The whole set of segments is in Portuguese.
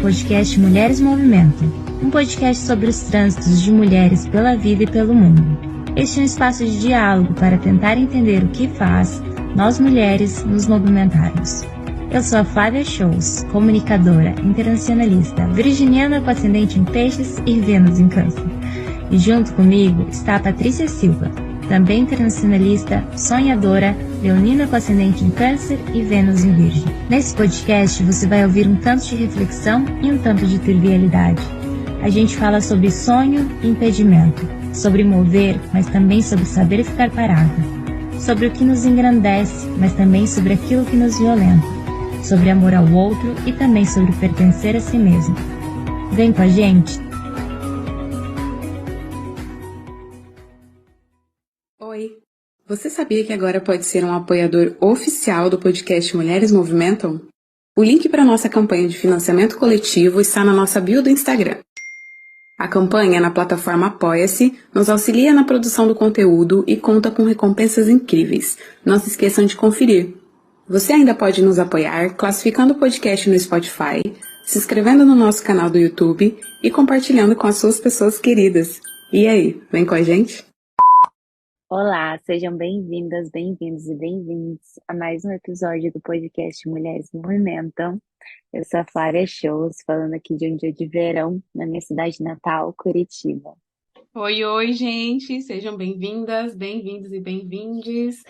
podcast Mulheres Movimentam, um podcast sobre os trânsitos de mulheres pela vida e pelo mundo. Este é um espaço de diálogo para tentar entender o que faz nós mulheres nos movimentarmos. Eu sou a Flávia Shows, comunicadora, internacionalista, virginiana com ascendente em Peixes e Vênus em Câncer. E junto comigo está a Patrícia Silva, também internacionalista, sonhadora, leonina com ascendente em Câncer e Vênus em Virgem. Nesse podcast você vai ouvir um tanto de reflexão e um tanto de trivialidade. A gente fala sobre sonho e impedimento, sobre mover, mas também sobre saber ficar parada, sobre o que nos engrandece, mas também sobre aquilo que nos violenta, sobre amor ao outro e também sobre pertencer a si mesmo. Vem com a gente! Oi! Você sabia que agora pode ser um apoiador oficial do podcast Mulheres Movimentam? O link para a nossa campanha de financiamento coletivo está na nossa bio do Instagram. A campanha na plataforma Apoia-se nos auxilia na produção do conteúdo e conta com recompensas incríveis. Não se esqueçam de conferir. Você ainda pode nos apoiar classificando o podcast no Spotify, se inscrevendo no nosso canal do YouTube e compartilhando com as suas pessoas queridas. E aí, vem com a gente? Olá, sejam bem-vindas, bem-vindos e bem-vindos a mais um episódio do podcast Mulheres Movimentam. Eu sou a Flávia Shows, falando aqui de um dia de verão na minha cidade natal, Curitiba. Oi, gente! Sejam bem-vindas, bem-vindos e bem-vindes.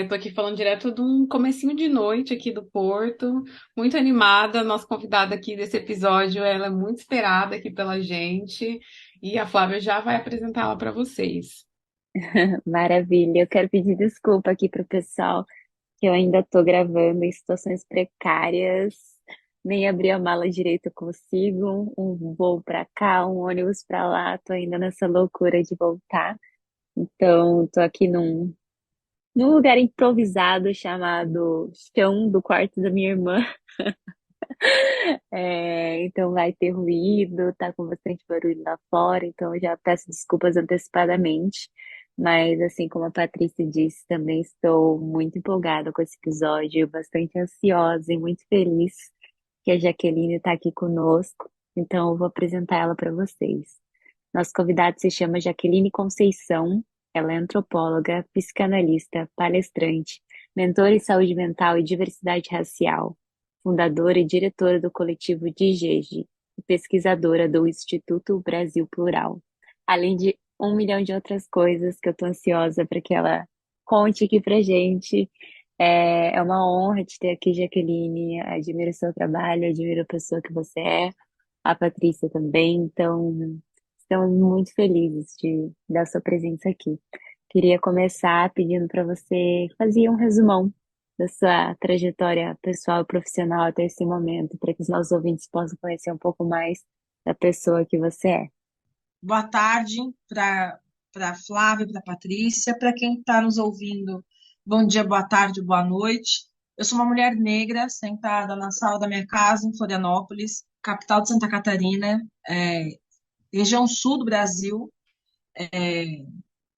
Tô aqui falando direto de um comecinho de noite aqui do Porto, muito animada. Nossa convidada aqui desse episódio, ela é muito esperada aqui pela gente e a Flávia já vai apresentá-la para vocês. Maravilha, eu quero pedir desculpa aqui para o pessoal que eu ainda estou gravando em situações precárias, nem abri a mala direito eu consigo, um voo para cá, um ônibus para lá, estou ainda nessa loucura de voltar. Então, estou aqui num lugar improvisado chamado chão do quarto da minha irmã. Então vai ter ruído, tá com bastante barulho lá fora, então eu já peço desculpas antecipadamente. Mas assim como a Patrícia disse, também estou muito empolgada com esse episódio, bastante ansiosa e muito feliz que a Jaqueline está aqui conosco. Então eu vou apresentar ela para vocês. Nosso convidado se chama Jaqueline Conceição. Ela é antropóloga, psicanalista, palestrante, mentora em saúde mental e diversidade racial, fundadora e diretora do coletivo DIGEGE e pesquisadora do Instituto Brasil Plural, além de 1 milhão de outras coisas que eu estou ansiosa para que ela conte aqui pra gente. É uma honra te ter aqui, Jaqueline. Admiro o seu trabalho, admiro a pessoa que você é, a Patrícia também. Então, estamos muito felizes da sua presença aqui. Queria começar pedindo para você fazer um resumão da sua trajetória pessoal e profissional até esse momento, para que os nossos ouvintes possam conhecer um pouco mais da pessoa que você é. Boa tarde para Flávia, para Patrícia, para quem está nos ouvindo. Bom dia, boa tarde, boa noite. Eu sou uma mulher negra sentada na sala da minha casa em Florianópolis, capital de Santa Catarina, região sul do Brasil.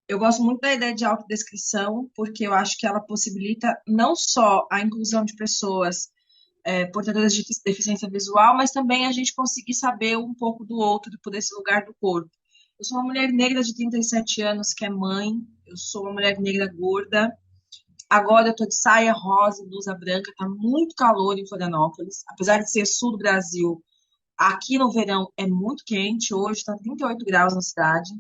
Eu gosto muito da ideia de autodescrição, porque eu acho que ela possibilita não só a inclusão de pessoas portadoras de deficiência visual, mas também a gente conseguir saber um pouco do outro, por esse lugar do corpo. Eu sou uma mulher negra de 37 anos que é mãe, eu sou uma mulher negra gorda, agora eu estou de saia rosa e blusa branca, está muito calor em Florianópolis, apesar de ser sul do Brasil, aqui no verão é muito quente, hoje está 38 graus na cidade,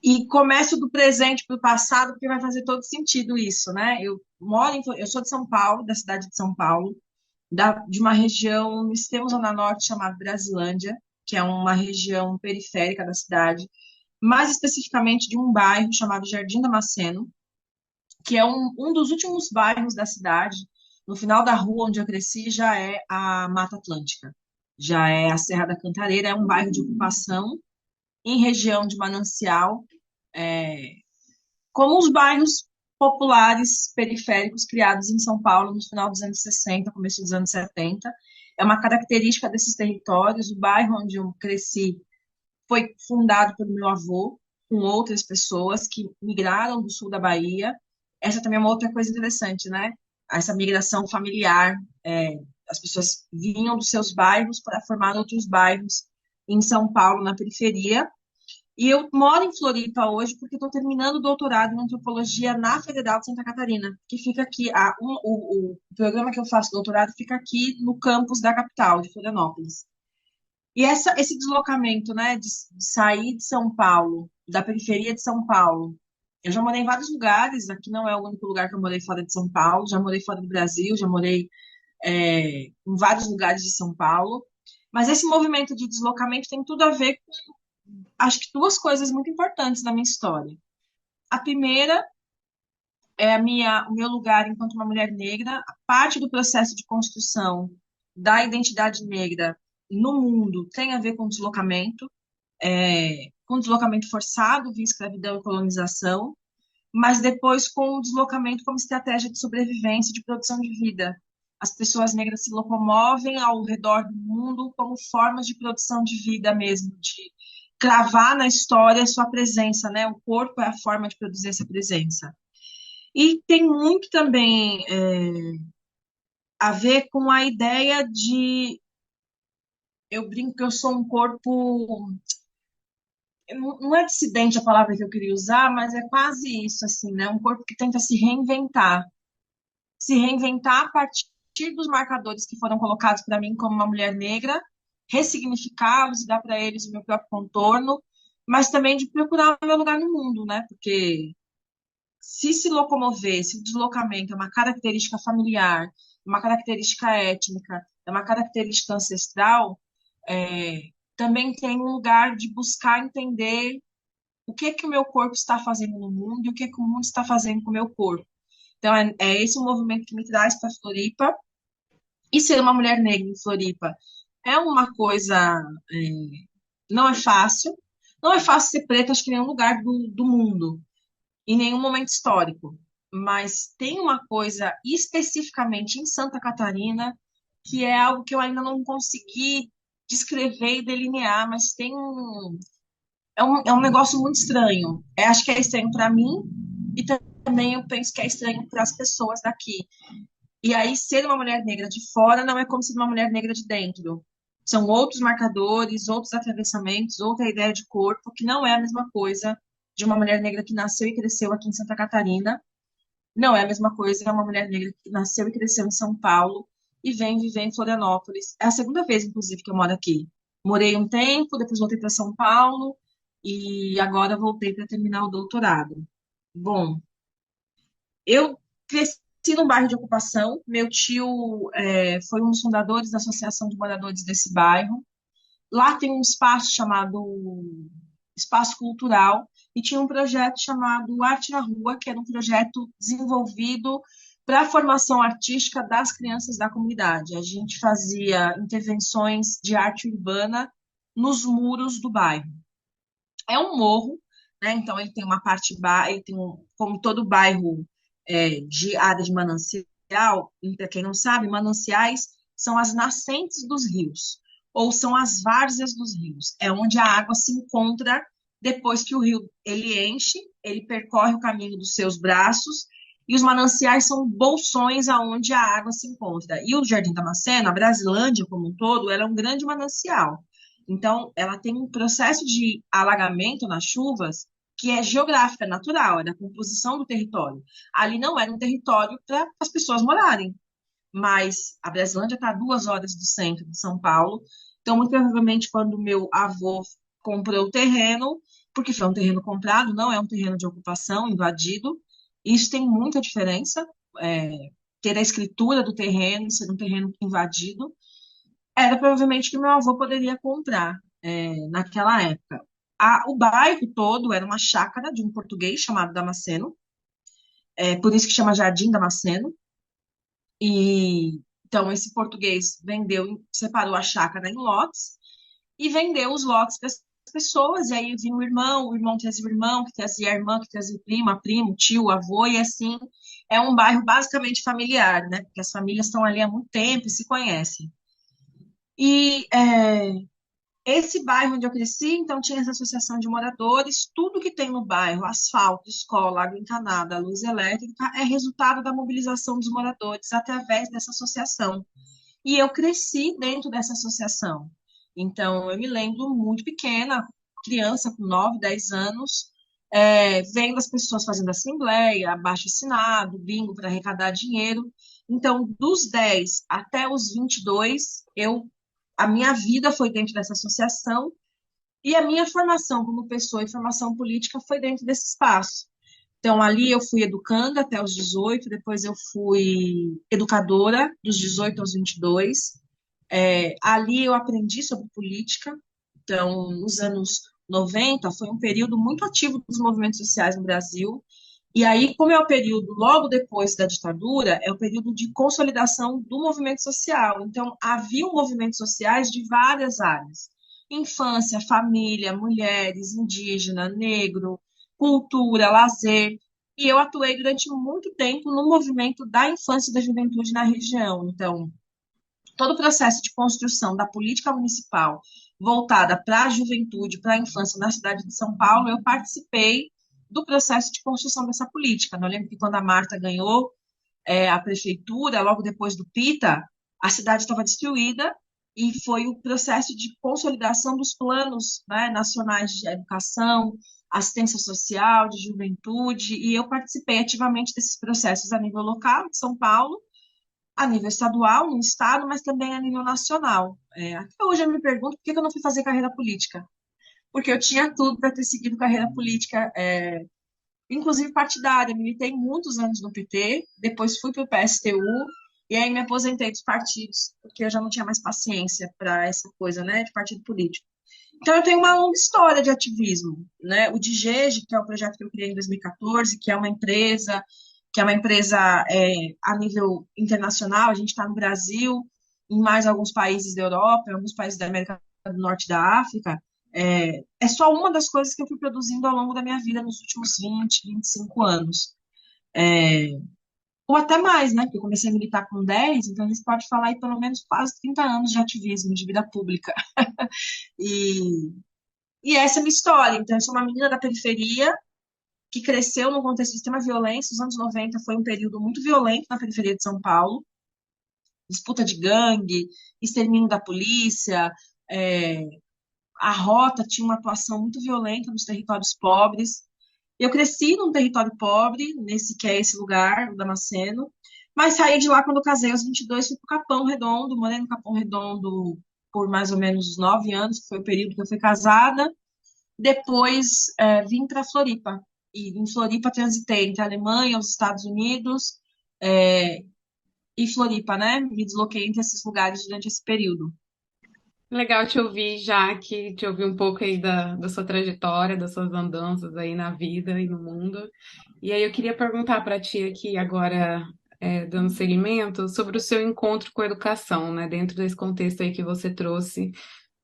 e começo do presente para o passado, porque vai fazer todo sentido isso, né? Eu sou de São Paulo, da cidade de São Paulo, de uma região no extremo zona norte chamada Brasilândia, que é uma região periférica da cidade, mais especificamente de um bairro chamado Jardim Damasceno, que é um dos últimos bairros da cidade. No final da rua onde eu cresci já é a Mata Atlântica, já é a Serra da Cantareira, é um bairro de ocupação em região de manancial, como os bairros populares periféricos criados em São Paulo no final dos anos 60, começo dos anos 70. É uma característica desses territórios. O bairro onde eu cresci foi fundado pelo meu avô, com outras pessoas que migraram do sul da Bahia. Essa também é uma outra coisa interessante, né? Essa migração familiar as pessoas vinham dos seus bairros para formar outros bairros em São Paulo, na periferia. E eu moro em Floripa hoje porque estou terminando o doutorado em antropologia na Federal de Santa Catarina, que fica aqui, o programa que eu faço doutorado fica aqui no campus da capital, de Florianópolis. E esse deslocamento, né, de sair de São Paulo, da periferia de São Paulo, eu já morei em vários lugares, aqui não é o único lugar que eu morei fora de São Paulo, já morei fora do Brasil, já morei em vários lugares de São Paulo, mas esse movimento de deslocamento tem tudo a ver com, acho que duas coisas muito importantes na minha história. A primeira é o meu lugar enquanto uma mulher negra, a parte do processo de construção da identidade negra no mundo tem a ver com deslocamento forçado via escravidão e colonização, mas depois com o deslocamento como estratégia de sobrevivência, de produção de vida. As pessoas negras se locomovem ao redor do mundo como formas de produção de vida mesmo, de cravar na história a sua presença, né? O corpo é a forma de produzir essa presença. E tem muito também a ver com a ideia de... Eu brinco que eu sou um corpo... Não é dissidente a palavra que eu queria usar, mas é quase isso, assim, né? Um corpo que tenta se reinventar. Se reinventar a partir dos marcadores que foram colocados para mim como uma mulher negra, ressignificá-los e dar para eles o meu próprio contorno, mas também de procurar o meu lugar no mundo, né? Porque se locomover, se o deslocamento é uma característica familiar, uma característica étnica, é uma característica ancestral, também tem um lugar de buscar entender o que o meu corpo está fazendo no mundo e o que o mundo está fazendo com o meu corpo. Então, é esse o movimento que me traz para Floripa. E ser uma mulher negra em Floripa é uma coisa... não é fácil. Não é fácil ser preta, acho que em nenhum lugar do mundo, em nenhum momento histórico. Mas tem uma coisa, especificamente em Santa Catarina, que é algo que eu ainda não consegui descrever e delinear, mas é um negócio muito estranho. Acho que é estranho para mim e também eu penso que é estranho para as pessoas daqui. E aí, ser uma mulher negra de fora não é como ser uma mulher negra de dentro. São outros marcadores, outros atravessamentos, outra ideia de corpo, que não é a mesma coisa de uma mulher negra que nasceu e cresceu aqui em Santa Catarina. Não é a mesma coisa de uma mulher negra que nasceu e cresceu em São Paulo e vem viver em Florianópolis. É a segunda vez, inclusive, que eu moro aqui. Morei um tempo, depois voltei para São Paulo e agora voltei para terminar o doutorado. Bom, eu cresci num bairro de ocupação. Meu tio foi um dos fundadores da Associação de Moradores desse bairro. Lá tem um espaço chamado Espaço Cultural e tinha um projeto chamado Arte na Rua, que era um projeto desenvolvido para a formação artística das crianças da comunidade. A gente fazia intervenções de arte urbana nos muros do bairro. É um morro, né? Então ele tem uma parte ele tem como todo bairro de área de manancial, para quem não sabe, mananciais são as nascentes dos rios, ou são as várzeas dos rios. É onde a água se encontra depois que o rio ele enche, ele percorre o caminho dos seus braços, e os mananciais são bolsões aonde a água se encontra. E o Jardim Damasceno, a Brasilândia como um todo, ela é um grande manancial. Então, ela tem um processo de alagamento nas chuvas que é geográfica, natural, é da composição do território. Ali não era um território para as pessoas morarem, mas a Brasilândia está a 2 horas do centro de São Paulo, então muito provavelmente quando meu avô comprou o terreno, porque foi um terreno comprado, não é um terreno de ocupação, invadido, isso tem muita diferença, ter a escritura do terreno, ser um terreno invadido, era provavelmente que meu avô poderia comprar naquela época. O bairro todo era uma chácara de um português chamado Damasceno, por isso que chama Jardim Damasceno. E então esse português separou a chácara em lotes e vendeu os lotes para as pessoas. E aí vinha o irmão trazia o irmão, que trazia a irmã, que trazia o primo, a primo, o tio, o avô, e assim é um bairro basicamente familiar, né? Porque as famílias estão ali há muito tempo e se conhecem. E esse bairro onde eu cresci, então, tinha essa associação de moradores. Tudo que tem no bairro, asfalto, escola, água encanada, luz elétrica, é resultado da mobilização dos moradores através dessa associação. e eu cresci dentro dessa associação. Então, eu me lembro muito pequena, criança com 9, 10 anos, vendo as pessoas fazendo assembleia, abaixo-assinado, bingo para arrecadar dinheiro. Então, dos 10 até os 22, a minha vida foi dentro dessa associação e a minha formação como pessoa e formação política foi dentro desse espaço. Então, ali eu fui educanda até os 18, depois eu fui educadora dos 18 aos 22. Ali eu aprendi sobre política. Então, nos anos 90, foi um período muito ativo dos movimentos sociais no Brasil. E aí, como é o período logo depois da ditadura, é o período de consolidação do movimento social. Então, haviam movimentos sociais de várias áreas: infância, família, mulheres, indígena, negro, cultura, lazer. E eu atuei durante muito tempo no movimento da infância e da juventude na região. Então, todo o processo de construção da política municipal voltada para a juventude, para a infância na cidade de São Paulo, eu participei do processo de construção dessa política. Eu lembro que quando a Marta ganhou a prefeitura, logo depois do PITA, a cidade estava destruída e foi o processo de consolidação dos planos, né, nacionais de educação, assistência social, de juventude, e eu participei ativamente desses processos a nível local de São Paulo, a nível estadual, no estado, mas também a nível nacional. Até hoje eu me pergunto por que eu não fui fazer carreira política, porque eu tinha tudo para ter seguido carreira política, inclusive partidária. Militei muitos anos no PT, depois fui para o PSTU, e aí me aposentei dos partidos, porque eu já não tinha mais paciência para essa coisa, né, de partido político. Então, eu tenho uma longa história de ativismo, né? O DIGEG, que é o projeto que eu criei em 2014, que é uma empresa a nível internacional. A gente está no Brasil, em mais alguns países da Europa, em alguns países da América do Norte e da África. É só uma das coisas que eu fui produzindo ao longo da minha vida nos últimos 25 anos. É, ou até mais, né? Porque eu comecei a militar com 10, então a gente pode falar aí pelo menos quase 30 anos de ativismo, de vida pública. E, e essa é a minha história. Então, eu sou uma menina da periferia que cresceu num contexto de extrema violência. Os anos 90 foi um período muito violento na periferia de São Paulo. Disputa de gangue, extermínio da polícia, é, a Rota tinha uma atuação muito violenta nos territórios pobres. Eu cresci num território pobre, nesse que é esse lugar, o Damasceno, mas saí de lá quando eu casei aos 22, fui para o Capão Redondo, morei no Capão Redondo por mais ou menos 9 anos, que foi o período que eu fui casada. Depois vim para Floripa, e em Floripa transitei entre a Alemanha, os Estados Unidos, é, e Floripa, né? Me desloquei entre esses lugares durante esse período. Legal te ouvir, já que te ouvir um pouco aí da sua trajetória, das suas andanças aí na vida e no mundo. E aí eu queria perguntar para ti aqui agora, dando seguimento, sobre o seu encontro com a educação, né? Dentro desse contexto aí que você trouxe,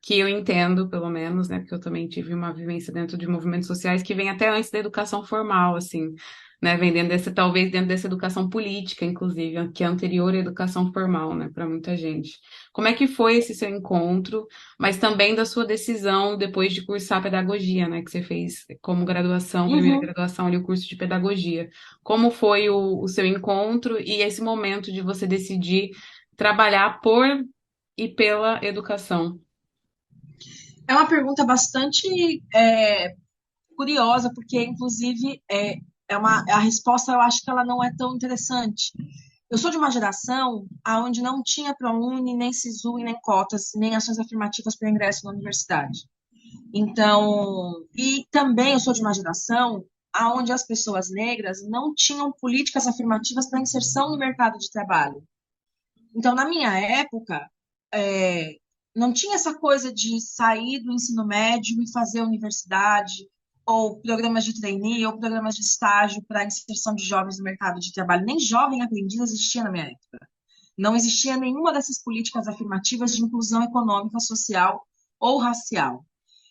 que eu entendo, pelo menos, né? Porque eu também tive uma vivência dentro de movimentos sociais que vem até antes da educação formal, assim, né? Vem dentro desse, talvez dentro dessa educação política, inclusive, que é anterior à educação formal, né? Para muita gente. Como é que foi esse seu encontro, mas também da sua decisão depois de cursar pedagogia, né? Que você fez como graduação, primeira Uhum. graduação ali, o curso de pedagogia. Como foi o seu encontro e esse momento de você decidir trabalhar por e pela educação? É uma pergunta bastante curiosa, porque, inclusive, a resposta eu acho que ela não é tão interessante. Eu sou de uma geração onde não tinha ProUni, nem SISU, nem cotas, nem ações afirmativas para ingresso na universidade. Então, e também eu sou de uma geração onde as pessoas negras não tinham políticas afirmativas para inserção no mercado de trabalho. Então, na minha época, é, não tinha essa coisa de sair do ensino médio e fazer universidade, ou programas de trainee, ou programas de estágio para inserção de jovens no mercado de trabalho. Nem jovem aprendiz existia na minha época. Não existia nenhuma dessas políticas afirmativas de inclusão econômica, social ou racial.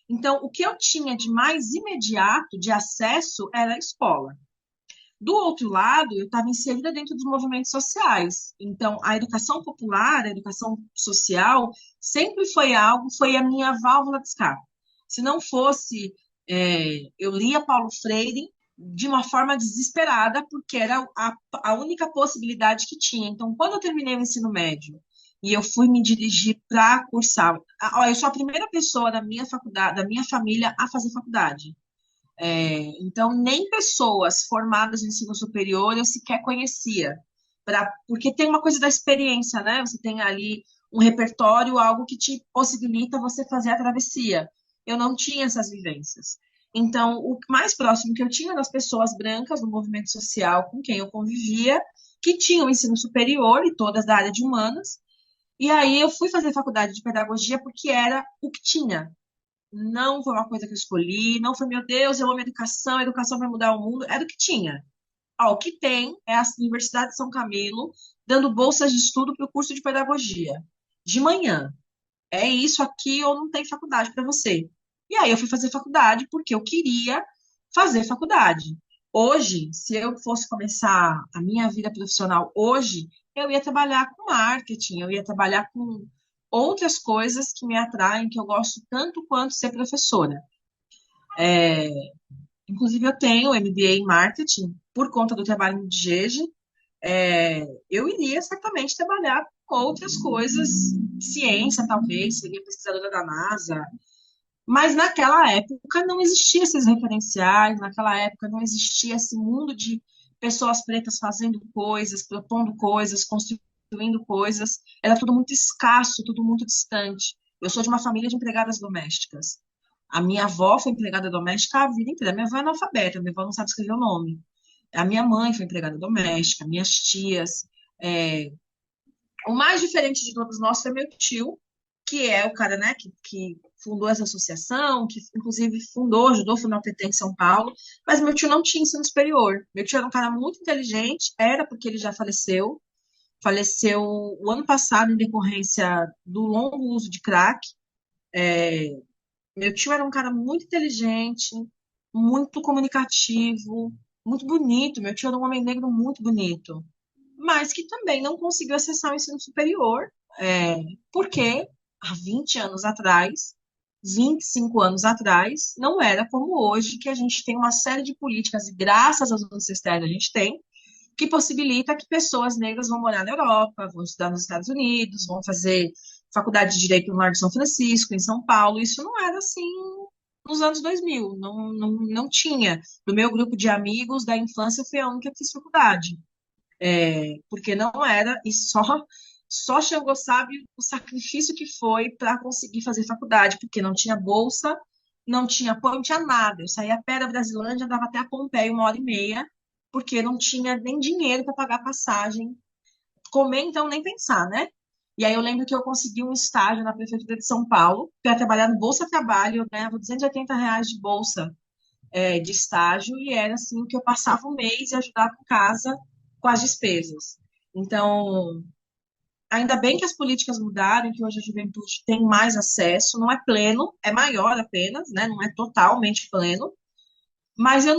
Então, o que eu tinha de mais imediato de acesso era a escola. Do outro lado, eu estava inserida dentro dos movimentos sociais. Então, a educação popular, a educação social, sempre foi a minha válvula de escape. Se não fosse, eu lia Paulo Freire de uma forma desesperada, porque era a única possibilidade que tinha. Então, quando eu terminei o ensino médio e eu fui me dirigir para cursar. Olha, eu sou a primeira pessoa da minha faculdade, da minha família a fazer faculdade. Então, nem pessoas formadas no ensino superior eu sequer conhecia, porque tem uma coisa da experiência, né? Você tem ali um repertório, algo que te possibilita você fazer a travessia. Eu não tinha essas vivências. Então, o mais próximo que eu tinha das pessoas brancas do movimento social com quem eu convivia, que tinham ensino superior e todas da área de humanas. E aí eu fui fazer faculdade de pedagogia porque era o que tinha. Não foi uma coisa que eu escolhi, não foi, meu Deus, eu amo educação, a educação vai mudar o mundo, era o que tinha. Ó, o que tem é a Universidade de São Camilo dando bolsas de estudo para o curso de pedagogia, de manhã. É isso aqui ou não tem faculdade para você. E aí eu fui fazer faculdade porque eu queria fazer faculdade. Hoje, se eu fosse começar a minha vida profissional hoje, eu ia trabalhar com marketing, eu ia trabalhar com outras coisas que me atraem, que eu gosto tanto quanto ser professora. Inclusive, eu tenho MBA em marketing por conta do trabalho no DGEG. Eu iria certamente trabalhar com outras coisas, ciência, talvez, seria pesquisadora da NASA, mas naquela época não existia esses referenciais, naquela época não existia esse mundo de pessoas pretas fazendo coisas, propondo coisas, construindo coisas. Era tudo muito escasso, tudo muito distante. Eu sou de uma família de empregadas domésticas. A minha avó foi empregada doméstica a vida inteira. Minha avó é analfabeta, minha avó não sabe escrever o nome. A minha mãe foi empregada doméstica, minhas tias. é, o mais diferente de todos nós foi meu tio, que é o cara, né, que fundou essa associação, que inclusive fundou, ajudou a fundar o PT em São Paulo, mas meu tio não tinha ensino superior. Meu tio era um cara muito inteligente, era porque ele já faleceu, faleceu o ano passado em decorrência do longo uso de crack. Meu tio era um cara muito inteligente, muito comunicativo, muito bonito. Meu tio era um homem negro muito bonito, mas que também não conseguiu acessar o ensino superior, porque há 20 anos atrás, 25 anos atrás, não era como hoje, que a gente tem uma série de políticas, e graças aos ancestrais a gente tem, que possibilita que pessoas negras vão morar na Europa, vão estudar nos Estados Unidos, vão fazer faculdade de Direito no Largo de São Francisco, em São Paulo. Isso não era assim nos anos 2000, não tinha. Do meu grupo de amigos da infância, eu fui a única que fiz faculdade. Porque não era, e só Xangô sabe o sacrifício que foi para conseguir fazer faculdade, porque não tinha bolsa, não tinha apoio, não tinha nada. Eu saía a pé da Brasilândia, andava até a Pompeia 1 hora e meia, porque não tinha nem dinheiro para pagar passagem. Comer, então, nem pensar, né? E aí eu lembro que eu consegui um estágio na Prefeitura de São Paulo para trabalhar no Bolsa Trabalho, eu ganhava R$ 280 de bolsa de estágio, e era assim o que eu passava um mês e ajudava em casa com as despesas. Então, ainda bem que as políticas mudaram, que hoje a juventude tem mais acesso, não é pleno, é maior apenas, né? Não é totalmente pleno, mas eu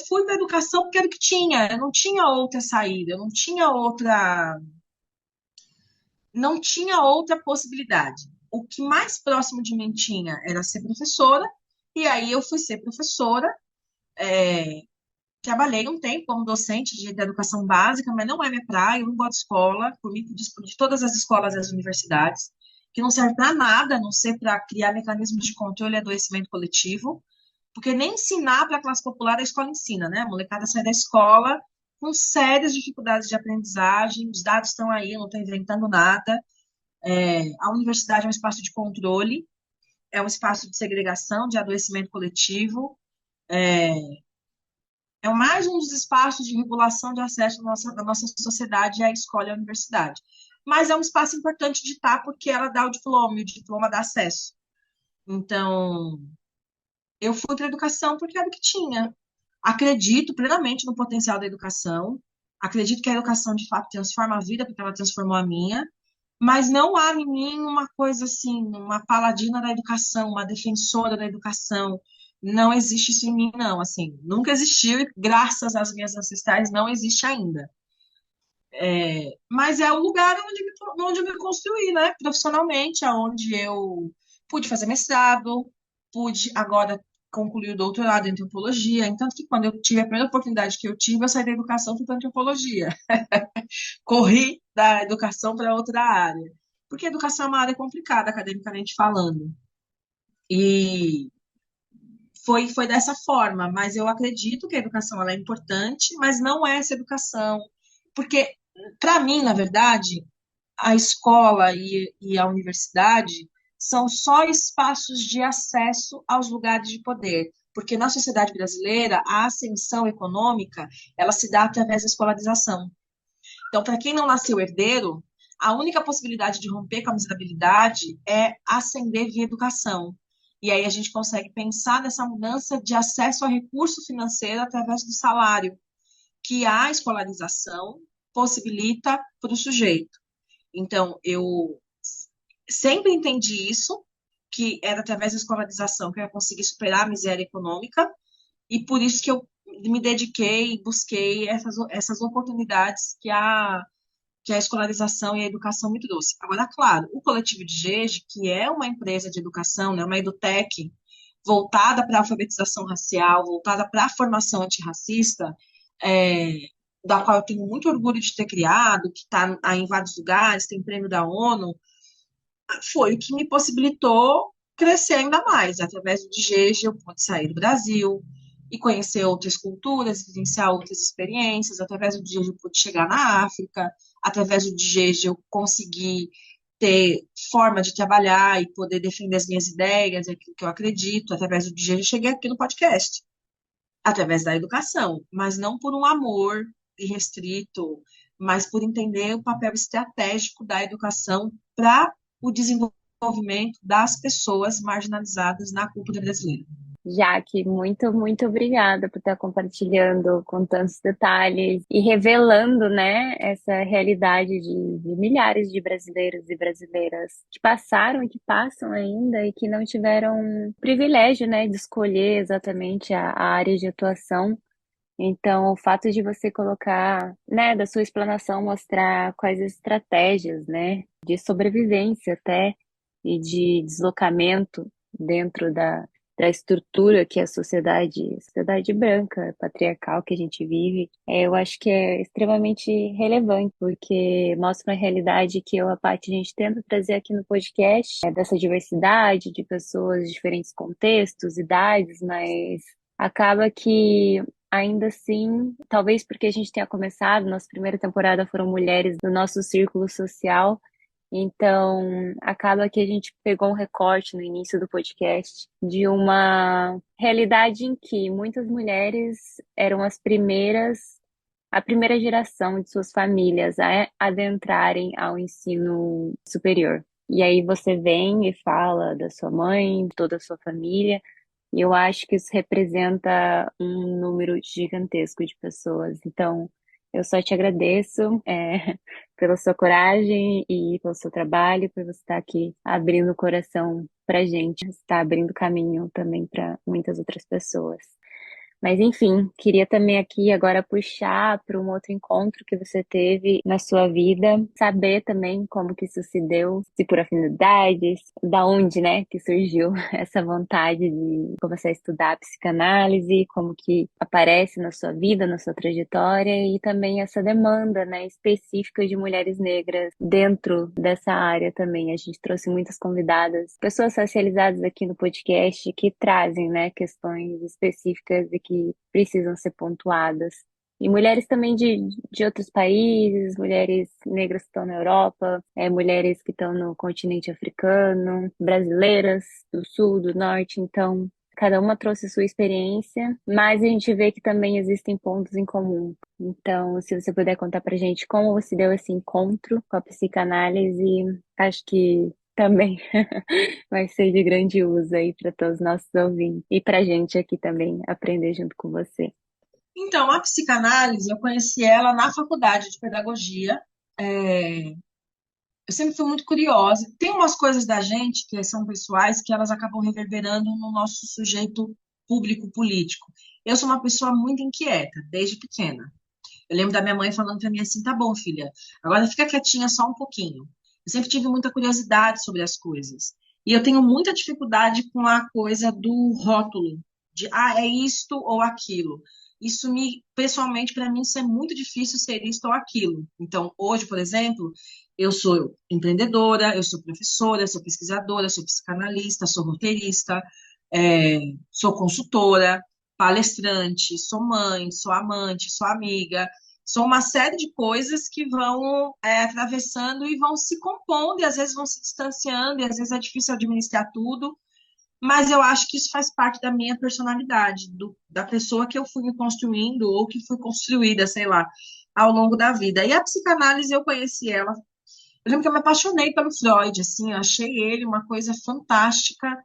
fui para a educação porque era o que tinha, eu não tinha outra saída, eu não tinha outra possibilidade. O que mais próximo de mim tinha era ser professora, e aí eu fui ser professora. é, Trabalhei um tempo como docente de educação básica, mas não é minha praia, eu não gosto de escola, por mim, de todas as escolas e as universidades, que não serve para nada, a não ser para criar mecanismos de controle e adoecimento coletivo, porque nem ensinar para a classe popular a escola ensina, né? A molecada sai da escola com sérias dificuldades de aprendizagem, os dados estão aí, eu não estou inventando nada. A universidade é um espaço de controle, é um espaço de segregação, de adoecimento coletivo, é mais um dos espaços de regulação de acesso da nossa sociedade à escola e à universidade. Mas é um espaço importante de estar porque ela dá o diploma, e o diploma dá acesso. Então, eu fui para a educação porque era o que tinha. Acredito plenamente no potencial da educação, acredito que a educação, de fato, transforma a vida, porque ela transformou a minha, mas não há em mim uma coisa assim, uma paladina da educação, uma defensora da educação. Não existe isso em mim, não. Assim, nunca existiu e, graças às minhas ancestrais, não existe ainda. Mas é o lugar onde eu me construí, né? Profissionalmente, aonde eu pude fazer mestrado, pude agora concluir o doutorado em antropologia. Entanto que quando eu tive a primeira oportunidade que eu tive, eu saí da educação e fui para antropologia. Corri da educação para outra área. Porque a educação é uma área complicada, academicamente falando. E foi dessa forma, mas eu acredito que a educação ela é importante, mas não é essa educação. Porque, para mim, na verdade, a escola e a universidade são só espaços de acesso aos lugares de poder. Porque na sociedade brasileira, a ascensão econômica, ela se dá através da escolarização. Então, para quem não nasceu herdeiro, a única possibilidade de romper com a miserabilidade é ascender via educação. E aí a gente consegue pensar nessa mudança de acesso a recurso financeiro através do salário, que a escolarização possibilita para o sujeito. Então, eu sempre entendi isso, que era através da escolarização que eu ia conseguir superar a miséria econômica, e por isso que eu me dediquei e busquei essas oportunidades que a escolarização e a educação me trouxe. Agora, claro, o Coletivo de Jeje, que é uma empresa de educação, né, uma edutech, voltada para a alfabetização racial, voltada para a formação antirracista, é, da qual eu tenho muito orgulho de ter criado, que está em vários lugares, tem prêmio da ONU, foi o que me possibilitou crescer ainda mais. Através do DGEG, eu pude sair do Brasil e conhecer outras culturas, vivenciar outras experiências. Através do DGEG, eu pude chegar na África. Através do DGEG, eu consegui ter forma de trabalhar e poder defender as minhas ideias, aquilo que eu acredito. Através do DGEG, eu cheguei aqui no podcast. Através da educação, mas não por um amor irrestrito, mas por entender o papel estratégico da educação para o desenvolvimento das pessoas marginalizadas na cultura brasileira. Jaque, muito, muito obrigada por estar compartilhando com tantos detalhes e revelando, né, essa realidade de milhares de brasileiros e brasileiras que passaram e que passam ainda e que não tiveram o privilégio, né, de escolher exatamente a área de atuação. Então, o fato de você colocar, né, da sua explanação, mostrar quais as estratégias, né, de sobrevivência até e de deslocamento dentro da estrutura que é a sociedade branca, patriarcal que a gente vive, eu acho que é extremamente relevante, porque mostra uma realidade que eu, a Paty, a gente tenta trazer aqui no podcast, dessa diversidade de pessoas de diferentes contextos, idades, mas acaba que ainda assim, talvez porque a gente tenha começado, nossa primeira temporada foram mulheres do nosso círculo social, então acaba que a gente pegou um recorte no início do podcast de uma realidade em que muitas mulheres eram a primeira geração de suas famílias a adentrarem ao ensino superior. E aí você vem e fala da sua mãe, toda a sua família, e eu acho que isso representa um número gigantesco de pessoas. Então, eu só te agradeço, pela sua coragem e pelo seu trabalho, por você estar aqui abrindo o coração pra gente, está abrindo caminho também para muitas outras pessoas. Mas enfim, queria também aqui agora puxar para um outro encontro que você teve na sua vida, saber também como que isso se deu, se por afinidades, da onde, né, que surgiu essa vontade de começar a estudar a psicanálise, como que aparece na sua vida, na sua trajetória e também essa demanda, né, específica de mulheres negras dentro dessa área também. A gente trouxe muitas convidadas, pessoas socializadas aqui no podcast que trazem, né, questões específicas e que precisam ser pontuadas. E mulheres também de outros países, mulheres negras que estão na Europa, mulheres que estão no continente africano, brasileiras do sul, do norte. Então, cada uma trouxe sua experiência, mas a gente vê que também existem pontos em comum. Então, se você puder contar pra gente como você deu esse encontro com a psicanálise, acho que também vai ser de grande uso aí para todos os nossos ouvintes e para a gente aqui também aprender junto com você. Então, a psicanálise, eu conheci ela na faculdade de pedagogia. Eu sempre fui muito curiosa. Tem umas coisas da gente que são pessoais que elas acabam reverberando no nosso sujeito público político. Eu sou uma pessoa muito inquieta, desde pequena. Eu lembro da minha mãe falando para mim assim: tá bom, filha, agora fica quietinha só um pouquinho. Eu sempre tive muita curiosidade sobre as coisas. E eu tenho muita dificuldade com a coisa do rótulo, de é isto ou aquilo. pessoalmente, para mim, isso é muito difícil ser isto ou aquilo. Então, hoje, por exemplo, eu sou empreendedora, eu sou professora, sou pesquisadora, sou psicanalista, sou roteirista, é, sou consultora, palestrante, sou mãe, sou amante, sou amiga, sou uma série de coisas que vão atravessando e vão se compondo, e às vezes vão se distanciando, e às vezes é difícil administrar tudo, mas eu acho que isso faz parte da minha personalidade, da pessoa que eu fui me construindo ou que fui construída, sei lá, ao longo da vida. E a psicanálise, eu conheci ela. Eu lembro que eu me apaixonei pelo Freud, assim, eu achei ele uma coisa fantástica.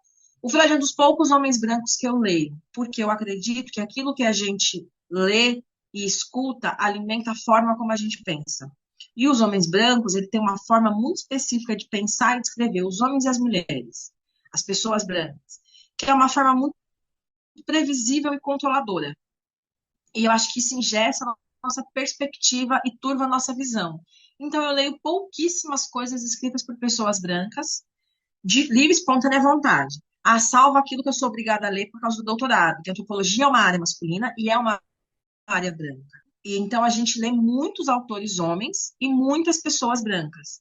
O Freud é um dos poucos homens brancos que eu leio, porque eu acredito que aquilo que a gente lê e escuta alimenta a forma como a gente pensa. E os homens brancos, ele tem uma forma muito específica de pensar e de escrever, os homens e as mulheres, as pessoas brancas, que é uma forma muito previsível e controladora. E eu acho que isso engessa a nossa perspectiva e turva a nossa visão. Então, eu leio pouquíssimas coisas escritas por pessoas brancas, de livre e espontânea vontade. Salvo aquilo que eu sou obrigada a ler por causa do doutorado, que a antropologia é uma área masculina e é uma área branca. E então a gente lê muitos autores homens e muitas pessoas brancas.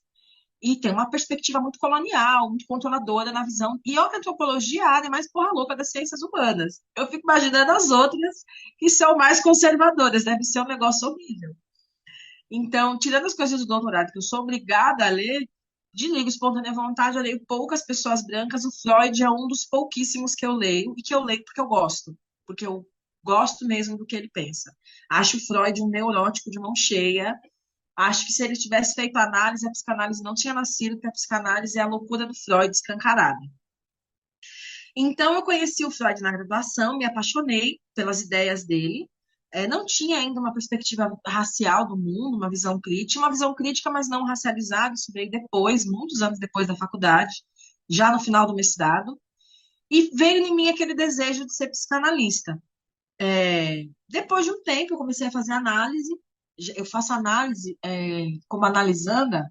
E tem uma perspectiva muito colonial, muito controladora na visão. E olha que a antropologia é a área mais porra louca das ciências humanas. Eu fico imaginando as outras que são mais conservadoras, deve ser um negócio horrível. Então, tirando as coisas do doutorado, que eu sou obrigada a ler, de livre espontânea vontade, eu leio poucas pessoas brancas. O Freud é um dos pouquíssimos que eu leio, e que eu leio porque eu gosto mesmo do que ele pensa. Acho o Freud um neurótico de mão cheia. Acho que se ele tivesse feito análise, a psicanálise não tinha nascido, porque a psicanálise é a loucura do Freud escancarada. Então, eu conheci o Freud na graduação, me apaixonei pelas ideias dele. Não tinha ainda uma perspectiva racial do mundo, uma visão crítica, mas não racializada. Isso veio depois, muitos anos depois da faculdade, já no final do mestrado. E veio em mim aquele desejo de ser psicanalista. Depois de um tempo, eu comecei a fazer análise. Eu faço análise como analisanda,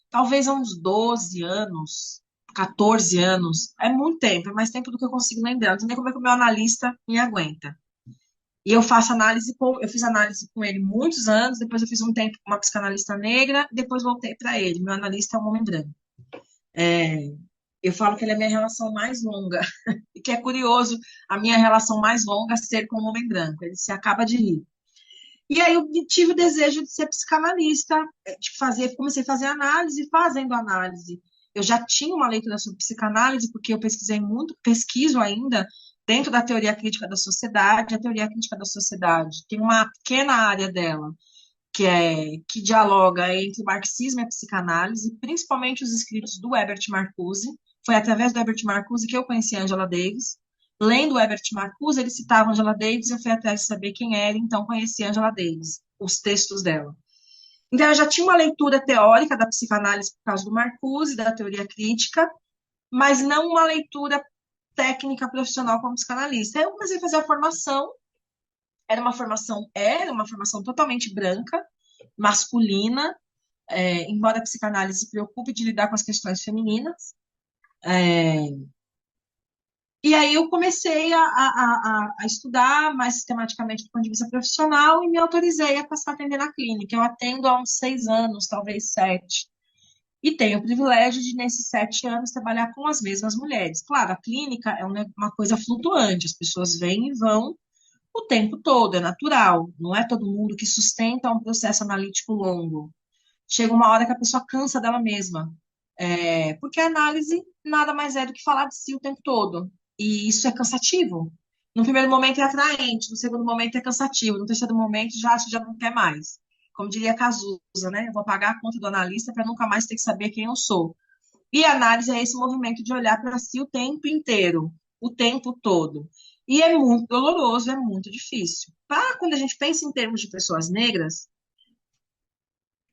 talvez há uns 12 anos, 14 anos. É muito tempo, é mais tempo do que eu consigo lembrar. Não sei nem como é que o meu analista me aguenta. E eu fiz análise com ele muitos anos, depois eu fiz um tempo com uma psicanalista negra, depois voltei para ele. Meu analista é um homem branco. Eu falo que ele é a minha relação mais longa, e que é curioso a minha relação mais longa ser com um homem branco. Ele se acaba de rir. E aí eu tive o desejo de ser psicanalista, comecei a fazer análise, fazendo análise. Eu já tinha uma leitura sobre psicanálise, porque eu pesquisei muito, pesquiso ainda dentro da teoria crítica da sociedade. A teoria crítica da sociedade tem uma pequena área dela, que dialoga entre o marxismo e a psicanálise, principalmente os escritos do Herbert Marcuse. Foi através do Herbert Marcuse que eu conheci a Angela Davis. Lendo o Herbert Marcuse, ele citava Angela Davis, eu fui atrás de saber quem era, então conheci a Angela Davis, os textos dela. Então, eu já tinha uma leitura teórica da psicanálise por causa do Marcuse, da teoria crítica, mas não uma leitura técnica profissional como psicanalista. Aí eu comecei a fazer a formação, era uma formação totalmente branca, masculina, embora a psicanálise se preocupe de lidar com as questões femininas. E aí eu comecei a estudar mais sistematicamente do ponto de vista profissional e me autorizei a passar a atender na clínica. Eu atendo há uns 6 anos, talvez 7. E tenho o privilégio de, nesses 7 anos, trabalhar com as mesmas mulheres. Claro, a clínica é uma coisa flutuante, as pessoas vêm e vão o tempo todo, é natural. Não é todo mundo que sustenta um processo analítico longo. Chega uma hora que a pessoa cansa dela mesma. Porque a análise nada mais é do que falar de si o tempo todo. E isso é cansativo. No primeiro momento é atraente, no segundo momento é cansativo, no terceiro momento já acha que já não quer mais. Como diria Cazuza, né? Eu vou pagar a conta do analista para nunca mais ter que saber quem eu sou. E a análise é esse movimento de olhar para si o tempo inteiro, o tempo todo. E é muito doloroso, é muito difícil. Quando a gente pensa em termos de pessoas negras,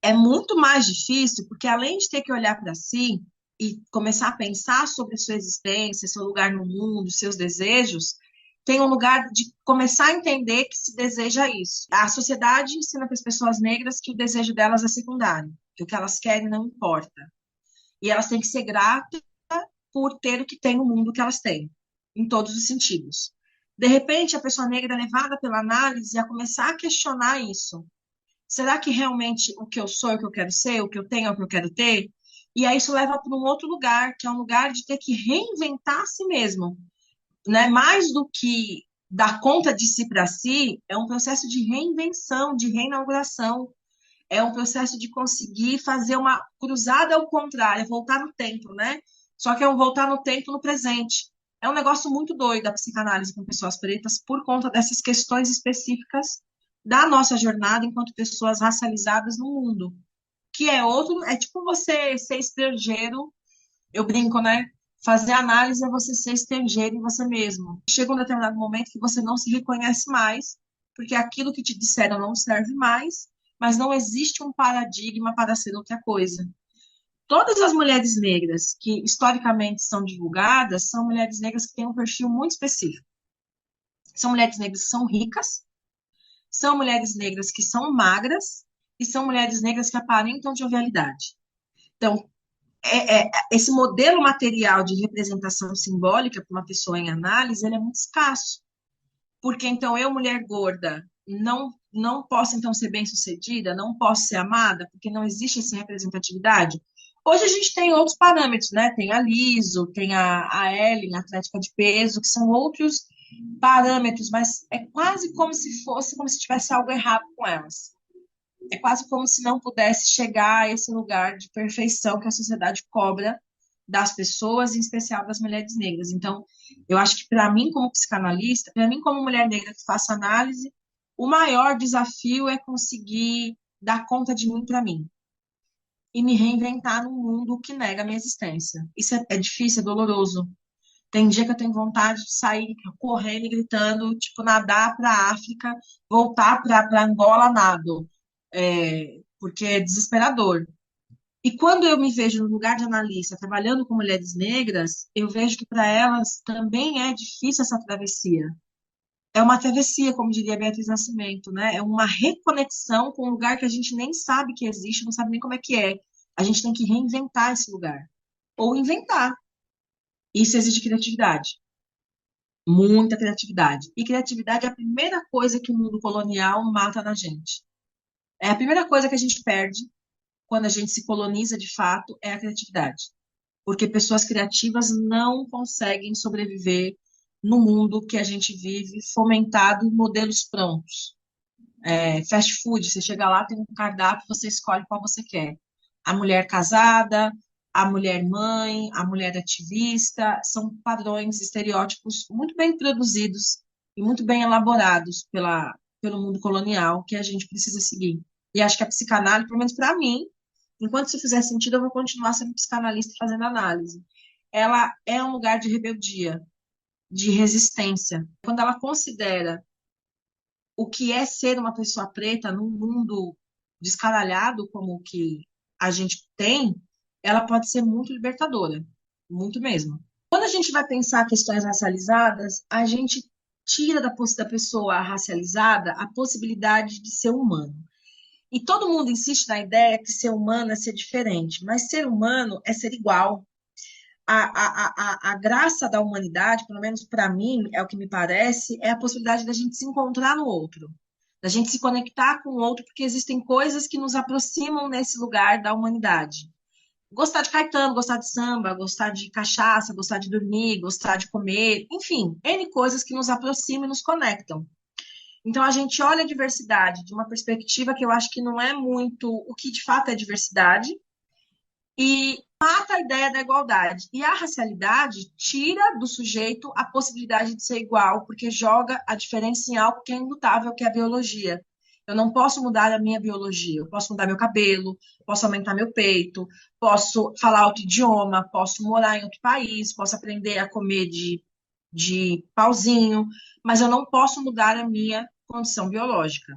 é muito mais difícil, porque além de ter que olhar para si e começar a pensar sobre a sua existência, seu lugar no mundo, seus desejos, tem um lugar de começar a entender que se deseja isso. A sociedade ensina para as pessoas negras que o desejo delas é secundário, que o que elas querem não importa. E elas têm que ser gratas por ter o que tem no mundo que elas têm, em todos os sentidos. De repente, a pessoa negra é levada pela análise a começar a questionar isso. Será que realmente o que eu sou é o que eu quero ser, o que eu tenho é o que eu quero ter? E aí isso leva para um outro lugar, que é um lugar de ter que reinventar a si mesmo, né? Mais do que dar conta de si para si, é um processo de reinvenção, de reinauguração, é um processo de conseguir fazer uma cruzada ao contrário, voltar no tempo, né? Só que é um voltar no tempo no presente. É um negócio muito doido a psicanálise com pessoas pretas por conta dessas questões específicas da nossa jornada enquanto pessoas racializadas no mundo. Que é outro, é tipo você ser estrangeiro, eu brinco, né? Fazer análise é você ser estrangeiro em você mesmo. Chega um determinado momento que você não se reconhece mais, porque aquilo que te disseram não serve mais, mas não existe um paradigma para ser outra coisa. Todas as mulheres negras que historicamente são divulgadas são mulheres negras que têm um perfil muito específico. São mulheres negras que são ricas, são mulheres negras que são magras e são mulheres negras que aparentam jovialidade. Então, esse modelo material de representação simbólica para uma pessoa em análise, ele é muito escasso. Porque, então, eu, mulher gorda, não posso, então, ser bem-sucedida, não posso ser amada, porque não existe essa representatividade. Hoje a gente tem outros parâmetros, né? Tem a Liso, tem a Ellen, a atlética de peso, que são outros parâmetros, mas é quase como se fosse, como se tivesse algo errado com elas. É quase como se não pudesse chegar a esse lugar de perfeição que a sociedade cobra das pessoas, em especial das mulheres negras. Então, eu acho que para mim, como psicanalista, para mim, como mulher negra que faço análise, o maior desafio é conseguir dar conta de mim para mim e me reinventar num mundo que nega a minha existência. Isso é difícil, é doloroso. Tem dia que eu tenho vontade de sair correndo e gritando, tipo, nadar para a África, voltar para Angola, nado, porque é desesperador. E quando eu me vejo no lugar de analista, trabalhando com mulheres negras, eu vejo que para elas também é difícil essa travessia. É uma travessia, como diria Beatriz Nascimento, né? É uma reconexão com um lugar que a gente nem sabe que existe, não sabe nem como é que é. A gente tem que reinventar esse lugar. Ou inventar. Isso exige criatividade. Muita criatividade. E criatividade é a primeira coisa que o mundo colonial mata na gente. É a primeira coisa que a gente perde quando a gente se coloniza de fato, é a criatividade. Porque pessoas criativas não conseguem sobreviver no mundo que a gente vive, fomentado em modelos prontos. Fast food, você chega lá, tem um cardápio, você escolhe qual você quer. A mulher casada, a mulher mãe, a mulher ativista, são padrões, estereótipos muito bem produzidos e muito bem elaborados pelo mundo colonial que a gente precisa seguir. E acho que a psicanálise, pelo menos para mim, enquanto isso fizer sentido, eu vou continuar sendo psicanalista e fazendo análise. Ela é um lugar de rebeldia, de resistência. Quando ela considera o que é ser uma pessoa preta num mundo descaralhado como o que a gente tem, ela pode ser muito libertadora, muito mesmo. Quando a gente vai pensar questões racializadas, a gente tira da pessoa racializada a possibilidade de ser humano. E todo mundo insiste na ideia que ser humano é ser diferente, mas ser humano é ser igual. A graça da humanidade, pelo menos para mim, é o que me parece, é a possibilidade da gente se encontrar no outro, da gente se conectar com o outro, porque existem coisas que nos aproximam nesse lugar da humanidade. Gostar de Caetano, gostar de samba, gostar de cachaça, gostar de dormir, gostar de comer, enfim, N coisas que nos aproximam e nos conectam. Então, a gente olha a diversidade de uma perspectiva que eu acho que não é muito o que de fato é diversidade, e mata a ideia da igualdade. E a racialidade tira do sujeito a possibilidade de ser igual, porque joga a diferença em algo que é imutável, que é a biologia. Eu não posso mudar a minha biologia, eu posso mudar meu cabelo, posso aumentar meu peito, posso falar outro idioma, posso morar em outro país, posso aprender a comer de pauzinho, mas eu não posso mudar a minha condição biológica.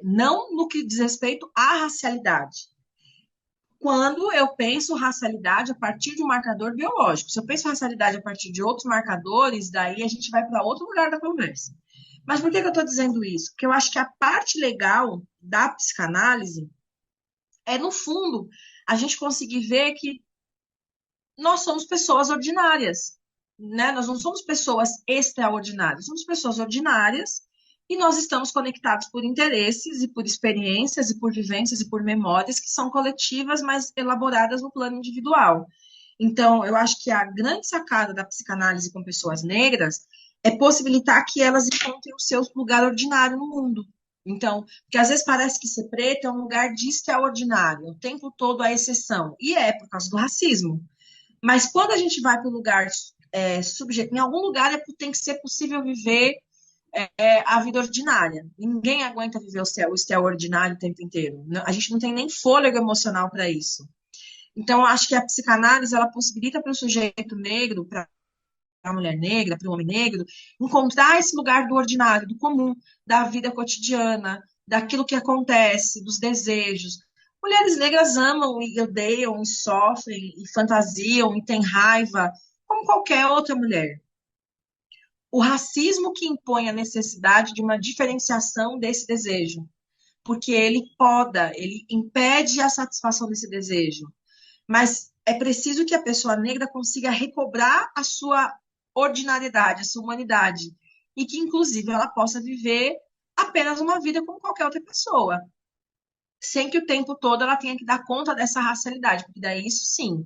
Não no que diz respeito à racialidade, quando eu penso racialidade a partir de um marcador biológico. Se eu penso racialidade a partir de outros marcadores, daí a gente vai para outro lugar da conversa. Mas por que eu estou dizendo isso? Porque eu acho que a parte legal da psicanálise é, no fundo, a gente conseguir ver que nós somos pessoas ordinárias. né? Nós não somos pessoas extraordinárias, somos pessoas ordinárias e nós estamos conectados por interesses e por experiências e por vivências e por memórias que são coletivas, mas elaboradas no plano individual. Então, eu acho que a grande sacada da psicanálise com pessoas negras é possibilitar que elas encontrem o seu lugar ordinário no mundo. Então, porque às vezes parece que ser preto é um lugar de extraordinário, o tempo todo a exceção, e é por causa do racismo. Mas quando a gente vai para o lugar em algum lugar tem que ser possível viver a vida ordinária. Ninguém aguenta viver o extraordinário o tempo inteiro. A gente não tem nem fôlego emocional para isso. Então, eu acho que a psicanálise ela possibilita para o sujeito negro, para a mulher negra, para o homem negro, encontrar esse lugar do ordinário, do comum, da vida cotidiana, daquilo que acontece, dos desejos. Mulheres negras amam e odeiam, e sofrem, e fantasiam, e têm raiva, como qualquer outra mulher. O racismo que impõe a necessidade de uma diferenciação desse desejo, porque ele poda, ele impede a satisfação desse desejo. Mas é preciso que a pessoa negra consiga recobrar a sua ordinariedade, a sua humanidade, e que, inclusive, ela possa viver apenas uma vida como qualquer outra pessoa, sem que o tempo todo ela tenha que dar conta dessa racialidade, porque daí isso sim.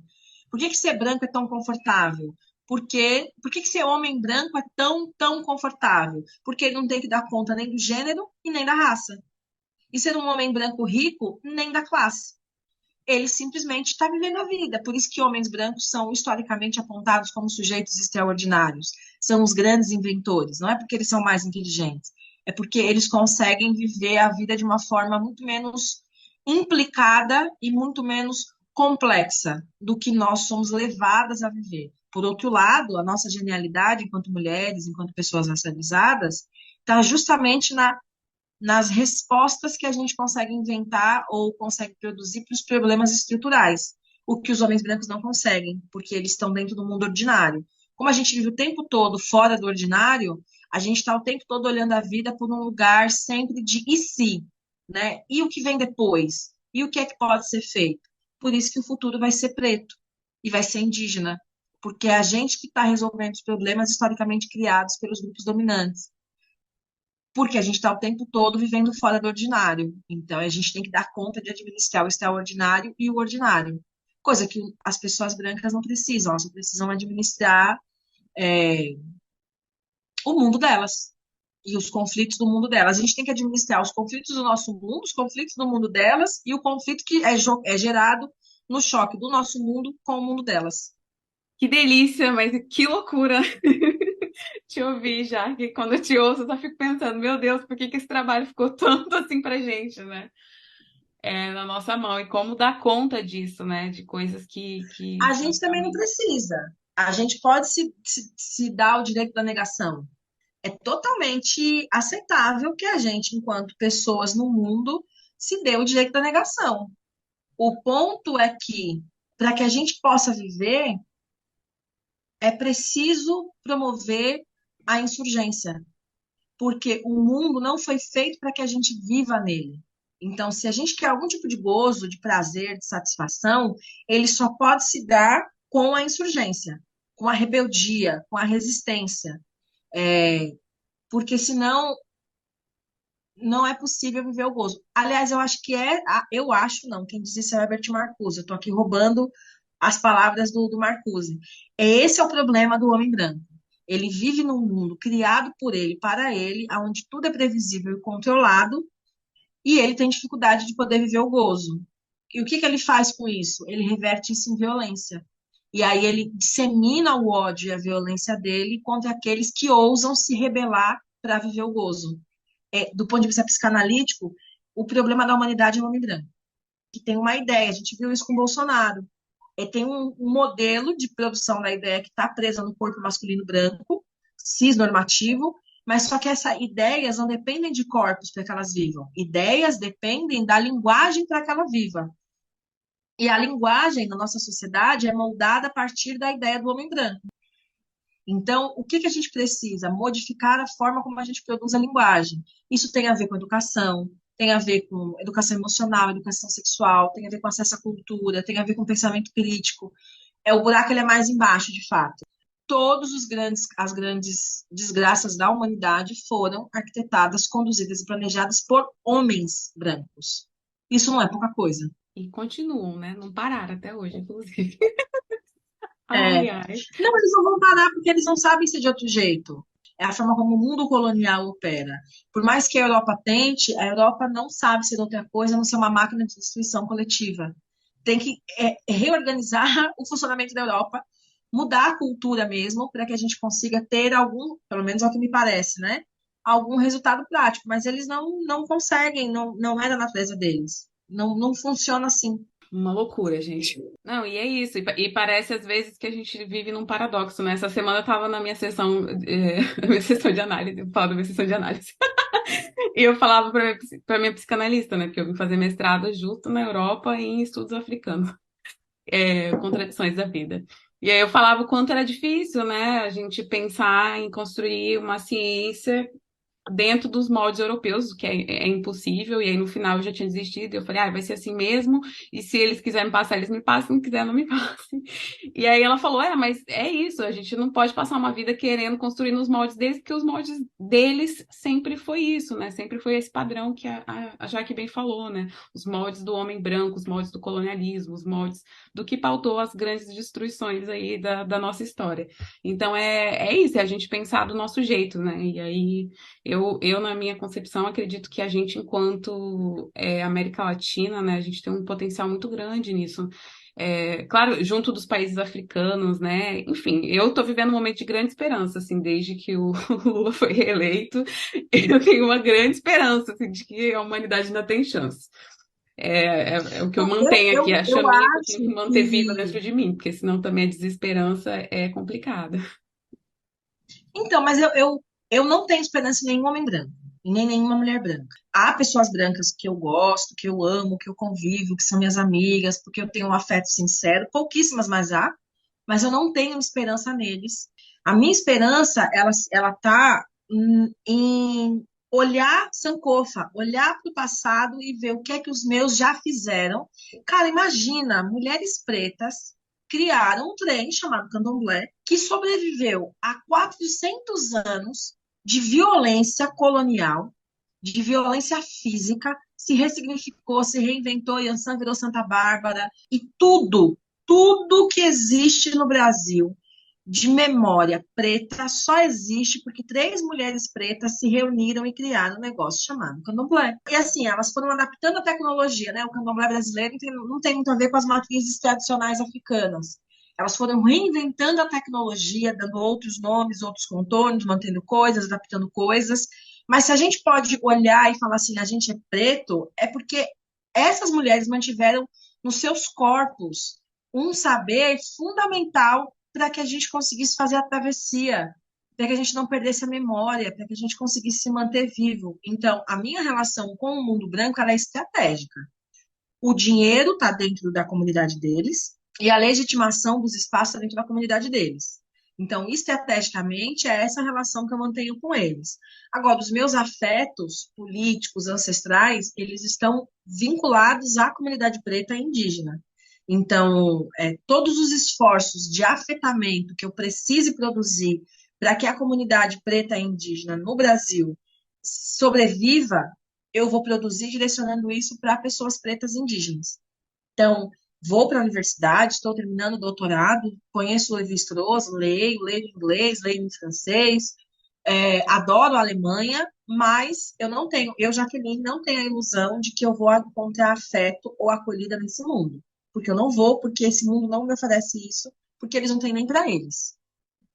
Por que ser branco é tão confortável? Por que ser homem branco é tão confortável? Porque ele não tem que dar conta nem do gênero e nem da raça. E ser um homem branco rico, nem da classe. Ele simplesmente está vivendo a vida. Por isso que homens brancos são historicamente apontados como sujeitos extraordinários. São os grandes inventores. Não é porque eles são mais inteligentes, é porque eles conseguem viver a vida de uma forma muito menos implicada e muito menos complexa do que nós somos levadas a viver. Por outro lado, a nossa genialidade enquanto mulheres, enquanto pessoas racializadas, está justamente nas respostas que a gente consegue inventar ou consegue produzir para os problemas estruturais, o que os homens brancos não conseguem, porque eles estão dentro do mundo ordinário. Como a gente vive o tempo todo fora do ordinário, a gente está o tempo todo olhando a vida por um lugar sempre de e se, né? E o que vem depois? E o que é que pode ser feito? Por isso que o futuro vai ser preto e vai ser indígena, porque é a gente que está resolvendo os problemas historicamente criados pelos grupos dominantes, porque a gente está o tempo todo vivendo fora do ordinário. Então, a gente tem que dar conta de administrar o extraordinário e o ordinário, coisa que as pessoas brancas não precisam, elas só precisam administrar é, o mundo delas e os conflitos do mundo delas. A gente tem que administrar os conflitos do nosso mundo, os conflitos do mundo delas e o conflito que é gerado no choque do nosso mundo com o mundo delas. Que delícia, mas que loucura te ouvir já, que quando eu te ouço eu só fico pensando, meu Deus, por que esse trabalho ficou tanto assim pra gente, né? Na nossa mão, e como dar conta disso, né? De coisas que A são gente também não realmente... precisa. A gente pode se dar o direito da negação. É totalmente aceitável que a gente, enquanto pessoas no mundo, se dê o direito da negação. O ponto é que, para que a gente possa viver, é preciso promover a insurgência, porque o mundo não foi feito para que a gente viva nele. Então, se a gente quer algum tipo de gozo, de prazer, de satisfação, ele só pode se dar com a insurgência, com a rebeldia, com a resistência. Porque senão não é possível viver o gozo. Aliás, eu acho que eu acho não, quem diz isso é Herbert Marcuse. Eu estou aqui roubando as palavras do Marcuse. Esse é o problema do homem branco. Ele vive num mundo criado por ele, para ele, onde tudo é previsível e controlado, e ele tem dificuldade de poder viver o gozo. E o que ele faz com isso? Ele reverte isso em violência. E aí ele dissemina o ódio e a violência dele contra aqueles que ousam se rebelar para viver o gozo. Do ponto de vista psicanalítico, o problema da humanidade é o homem branco, que tem uma ideia, a gente viu isso com o Bolsonaro. Tem um modelo de produção da ideia que está presa no corpo masculino branco, cisnormativo, mas só que essas ideias não dependem de corpos para que elas vivam. Ideias dependem da linguagem para que ela viva. E a linguagem na nossa sociedade é moldada a partir da ideia do homem branco. Então, o que a gente precisa? Modificar a forma como a gente produz a linguagem. Isso tem a ver com educação, tem a ver com educação emocional, educação sexual, tem a ver com acesso à cultura, tem a ver com pensamento crítico. O buraco ele é mais embaixo, de fato. as grandes desgraças da humanidade foram arquitetadas, conduzidas e planejadas por homens brancos. Isso não é pouca coisa. E continuam, né? Não pararam até hoje, inclusive. É. Ai, ai. Não, eles não vão parar porque eles não sabem ser de outro jeito. É a forma como o mundo colonial opera. Por mais que a Europa tente, a Europa não sabe ser outra coisa, a não ser uma máquina de destruição coletiva. Tem que reorganizar o funcionamento da Europa, mudar a cultura mesmo, para que a gente consiga ter algum, pelo menos é o que me parece, né? Algum resultado prático. Mas eles não conseguem, não é da natureza deles. Não funciona assim. Uma loucura, gente. Não, e é isso. E parece às vezes que a gente vive num paradoxo, né? Essa semana eu tava na minha sessão, minha sessão de análise, eu falo da minha sessão de análise. E eu falava pra minha psicanalista, né? Porque eu vim fazer mestrado justo na Europa em estudos africanos, contradições da vida. E aí eu falava o quanto era difícil, né? A gente pensar em construir uma ciência dentro dos moldes europeus, o que é impossível, e aí no final eu já tinha desistido, e eu falei, vai ser assim mesmo, e se eles quiserem me passar, eles me passam, se não quiser, não me passem. E aí ela falou, mas é isso, a gente não pode passar uma vida querendo construir nos moldes deles, porque os moldes deles sempre foi isso, né? Sempre foi esse padrão que a Jaque bem falou, né? Os moldes do homem branco, os moldes do colonialismo, os moldes do que pautou as grandes destruições aí da nossa história. Então é isso, é a gente pensar do nosso jeito, né? E aí na minha concepção, acredito que a gente, enquanto América Latina, né, a gente tem um potencial muito grande nisso. Claro, junto dos países africanos, né? Enfim, eu estou vivendo um momento de grande esperança, assim, desde que o Lula foi reeleito, eu tenho uma grande esperança, assim, de que a humanidade ainda tem chance. É o que eu Não, mantenho aqui, a eu chaminha que eu tenho que acho manter viva dentro que. de mim, porque senão também a desesperança é complicada. Então, mas eu não tenho esperança em nenhum homem branco, e nem nenhuma mulher branca. Há pessoas brancas que eu gosto, que eu amo, que eu convivo, que são minhas amigas, porque eu tenho um afeto sincero, pouquíssimas, mas eu não tenho esperança neles. A minha esperança, ela tá em olhar Sankofa, olhar para o passado e ver o que é que os meus já fizeram. Cara, imagina, mulheres pretas criaram um trem chamado Candomblé, que sobreviveu a 400 anos de violência colonial, de violência física, se ressignificou, se reinventou, Yansan virou Santa Bárbara, e tudo que existe no Brasil de memória preta só existe porque três mulheres pretas se reuniram e criaram um negócio chamado candomblé. E assim, elas foram adaptando a tecnologia, né? O candomblé brasileiro não tem muito a ver com as matrizes tradicionais africanas. Elas foram reinventando a tecnologia, dando outros nomes, outros contornos, mantendo coisas, adaptando coisas. Mas se a gente pode olhar e falar assim, a gente é preto, é porque essas mulheres mantiveram nos seus corpos um saber fundamental para que a gente conseguisse fazer a travessia, para que a gente não perdesse a memória, para que a gente conseguisse se manter vivo. Então, a minha relação com o mundo branco ela é estratégica. O dinheiro está dentro da comunidade deles e a legitimação dos espaços está dentro da comunidade deles. Então, estrategicamente, é essa relação que eu mantenho com eles. Agora, os meus afetos políticos, ancestrais, eles estão vinculados à comunidade preta e indígena. Então, todos os esforços de afetamento que eu precise produzir para que a comunidade preta e indígena no Brasil sobreviva, eu vou produzir direcionando isso para pessoas pretas e indígenas. Então, vou para a universidade, estou terminando o doutorado, conheço o Levi-Strauss, leio inglês, leio em francês, adoro a Alemanha, mas eu, Jaqueline, não tenho a ilusão de que eu vou encontrar afeto ou acolhida nesse mundo. Porque eu não vou, porque esse mundo não me oferece isso, porque eles não têm nem para eles.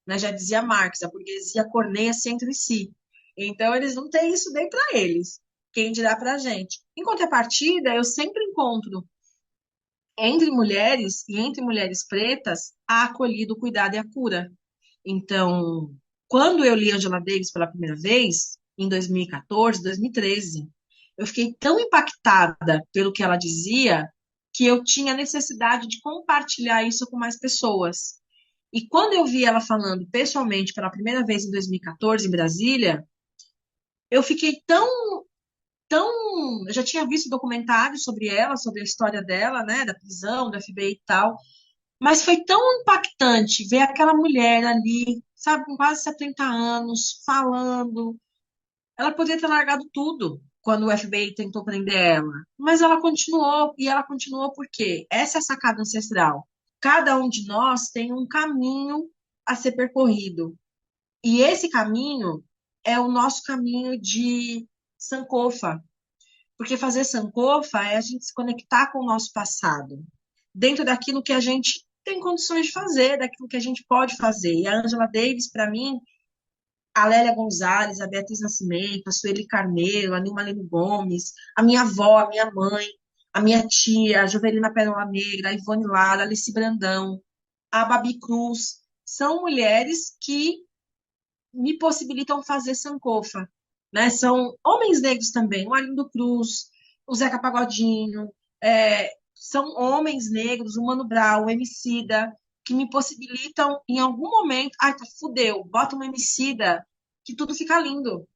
Né? Já dizia Marx, a burguesia corneia-se entre si. Então, eles não têm isso nem para eles. Quem dirá para a gente? Em contrapartida, eu sempre encontro entre mulheres e entre mulheres pretas a acolhida, o cuidado e a cura. Então, quando eu li Angela Davis pela primeira vez, em 2014, 2013, eu fiquei tão impactada pelo que ela dizia que eu tinha necessidade de compartilhar isso com mais pessoas. E quando eu vi ela falando pessoalmente pela primeira vez em 2014, em Brasília, eu fiquei tão. Eu já tinha visto documentários sobre ela, sobre a história dela, né, da prisão, do FBI e tal, Mas foi tão impactante ver aquela mulher ali, sabe, com quase 70 anos, falando. Ela poderia ter largado tudo quando o FBI tentou prender ela, mas ela continuou, e ela continuou porque essa é a sacada ancestral. Cada um de nós tem um caminho a ser percorrido, e esse caminho é o nosso caminho de Sankofa, porque fazer Sankofa é a gente se conectar com o nosso passado, dentro daquilo que a gente tem condições de fazer, daquilo que a gente pode fazer. E a Angela Davis, para mim, a Lélia Gonzalez, a Beatriz Nascimento, a Sueli Carneiro, a Nilma Leno Gomes, a minha avó, a minha mãe, a minha tia, a Jovelina Pérola Negra, a Ivone Lara, a Alice Brandão, a Babi Cruz, são mulheres que me possibilitam fazer sankofa, né? São homens negros também, o Arlindo Cruz, o Zeca Pagodinho, são homens negros, o Mano Brown, o Emicida, que me possibilitam em algum momento, ai, tá, fudeu, bota um Emicida que tudo fica lindo.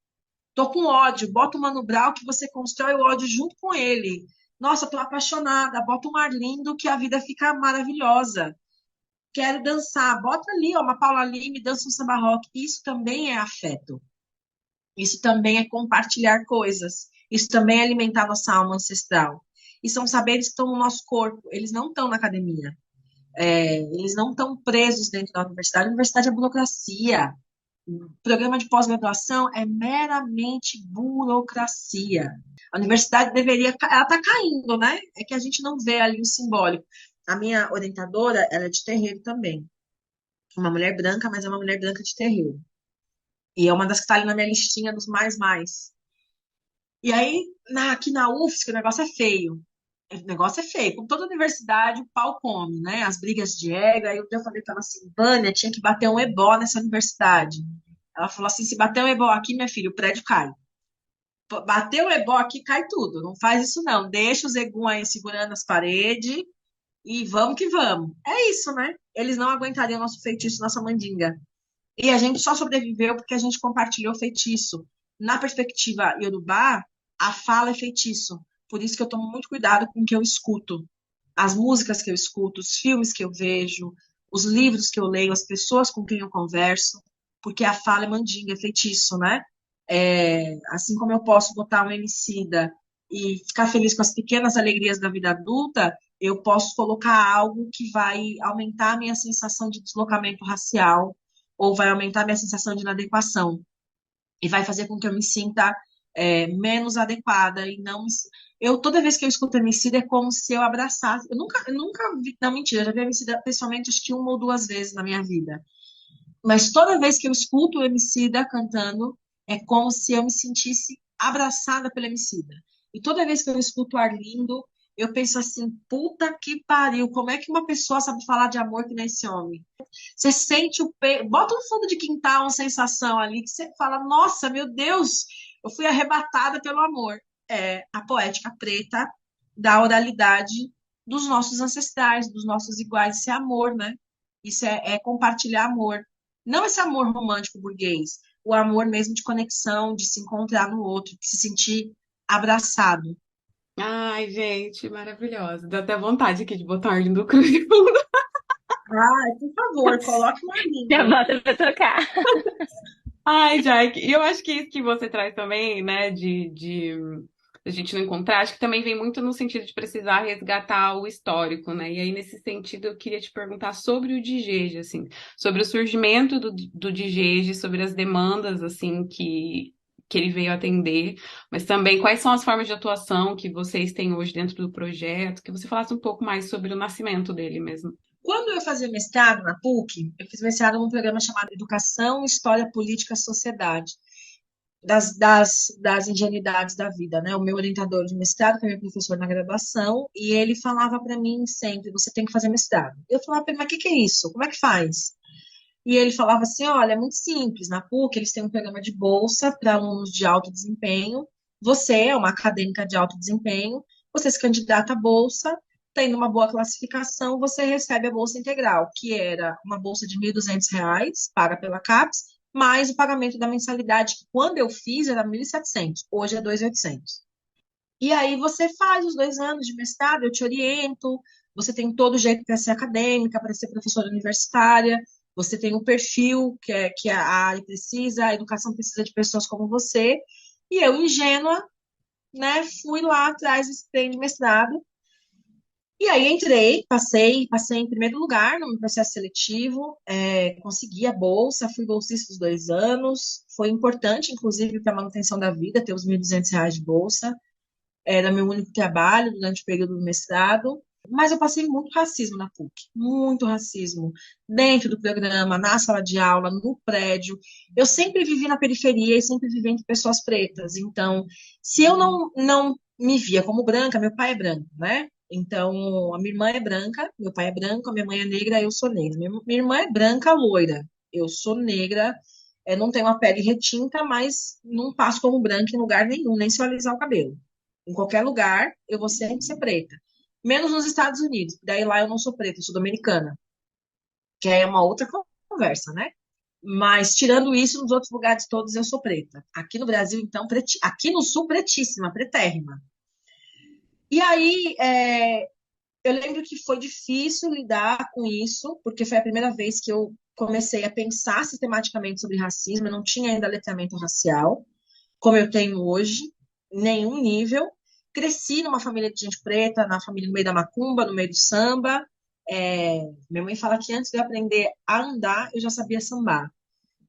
Tô com ódio, bota o Mano Brown que você constrói o ódio junto com ele. Nossa, tô apaixonada, bota um Arlindo que a vida fica maravilhosa. Quero dançar, bota ali, ó, uma Paula Lima, dança um samba rock. Isso também é afeto. Isso também é compartilhar coisas. Isso também é alimentar nossa alma ancestral. E são saberes que estão no nosso corpo, eles não estão na academia. Eles não estão presos dentro da universidade. A universidade é burocracia. O programa de pós-graduação é meramente burocracia. A universidade deveria, ela está caindo, né? É que a gente não vê ali o simbólico. A minha orientadora, ela é de terreiro também. Uma mulher branca, mas é uma mulher branca de terreiro. E é uma das que está ali na minha listinha dos mais mais. E aí, aqui na UFSC, o negócio é feio. O negócio é feio. Como toda universidade, o pau come, né? As brigas de ego. Aí eu falei para ela assim, Vânia, tinha que bater um ebó nessa universidade. Ela falou assim, se bater um ebó aqui, minha filha, o prédio cai. Bateu o ebó aqui, cai tudo. Não faz isso, não. Deixa os egum aí segurando as paredes e vamos que vamos. É isso, né? Eles não aguentariam nosso feitiço, nossa mandinga. E a gente só sobreviveu porque a gente compartilhou feitiço. Na perspectiva Yorubá, a fala é feitiço. Por isso que eu tomo muito cuidado com o que eu escuto. As músicas que eu escuto, os filmes que eu vejo, os livros que eu leio, as pessoas com quem eu converso, porque a fala é mandinga, é feitiço, né? Assim como eu posso botar um Emicida e ficar feliz com as pequenas alegrias da vida adulta, eu posso colocar algo que vai aumentar a minha sensação de deslocamento racial, ou vai aumentar a minha sensação de inadequação e vai fazer com que eu me sinta menos adequada e não me... Eu, toda vez que eu escuto Emicida, é como se eu abraçasse. Eu nunca vi, não, mentira, eu já vi Emicida pessoalmente, acho que uma ou duas vezes na minha vida. Mas toda vez que eu escuto o Emicida cantando, é como se eu me sentisse abraçada pelo Emicida. E toda vez que eu escuto o Arlindo, eu penso assim, puta que pariu, como é que uma pessoa sabe falar de amor que nem esse homem? Você sente o peito, bota um fundo de quintal, uma sensação ali que você fala, nossa, meu Deus, eu fui arrebatada pelo amor. É a poética preta da oralidade dos nossos ancestrais, dos nossos iguais, esse amor, né? Isso é compartilhar amor. Não esse amor romântico burguês, o amor mesmo de conexão, de se encontrar no outro, de se sentir abraçado. Ai, gente, maravilhosa. Dá até vontade aqui de botar ordem do Cruz de fundo. Ai, por favor, coloque um Já Arlindo. bota pra tocar. Ai, Jack, e eu acho que isso que você traz também, né, de a gente não encontrar, acho que também vem muito no sentido de precisar resgatar o histórico, né? E aí, nesse sentido, eu queria te perguntar sobre o Digeje, assim, sobre o surgimento do Digeje, sobre as demandas, assim, que ele veio atender, mas também quais são as formas de atuação que vocês têm hoje dentro do projeto, que você falasse um pouco mais sobre o nascimento dele mesmo. Quando eu fazia mestrado na PUC, eu fiz mestrado num programa chamado Educação, História, Política, Sociedade, das ingenuidades da vida, né? O meu orientador de mestrado, que é meu professor na graduação, e ele falava para mim sempre, você tem que fazer mestrado. Eu falava para ele, mas o que que é isso? Como é que faz? E ele falava assim, olha, é muito simples, na PUC eles têm um programa de bolsa para alunos de alto desempenho, você é uma acadêmica de alto desempenho, você se candidata à bolsa, tendo uma boa classificação, você recebe a bolsa integral, que era uma bolsa de R$ 1.200, paga pela CAPES, mais o pagamento da mensalidade, que quando eu fiz era 1.700, hoje é 2.800. E aí você faz os 2 anos de mestrado, eu te oriento, você tem todo o jeito para ser acadêmica, para ser professora universitária, você tem o perfil que a área precisa, a educação precisa de pessoas como você, e eu, ingênua, né, fui lá atrás desse trem de mestrado, e aí entrei, passei em primeiro lugar no processo seletivo, consegui a bolsa, fui bolsista dos 2 anos, foi importante, inclusive, para a manutenção da vida, ter os R$ 1.200 de bolsa, era meu único trabalho durante o período do mestrado, mas eu passei muito racismo na PUC, muito racismo, dentro do programa, na sala de aula, no prédio. Eu sempre vivi na periferia e sempre vivi entre pessoas pretas, então, se eu não me via como branca, meu pai é branco, né? Então, a minha irmã é branca, meu pai é branco, a minha mãe é negra, eu sou negra. Minha irmã é branca, loira, eu sou negra, não tenho a pele retinta, mas não passo como branca em lugar nenhum, nem se eu alisar o cabelo. Em qualquer lugar, eu vou sempre ser preta. Menos nos Estados Unidos. Daí lá eu não sou preta, eu sou dominicana. Que aí é uma outra conversa, né? Mas tirando isso, nos outros lugares todos eu sou preta. Aqui no Brasil, então, aqui no Sul, pretíssima, pretérrima. E aí, eu lembro que foi difícil lidar com isso, porque foi a primeira vez que eu comecei a pensar sistematicamente sobre racismo. Eu não tinha ainda letramento racial, como eu tenho hoje, nenhum nível. Cresci numa família de gente preta, na família no meio da macumba, no meio do samba. Minha mãe fala que antes de eu aprender a andar, eu já sabia sambar.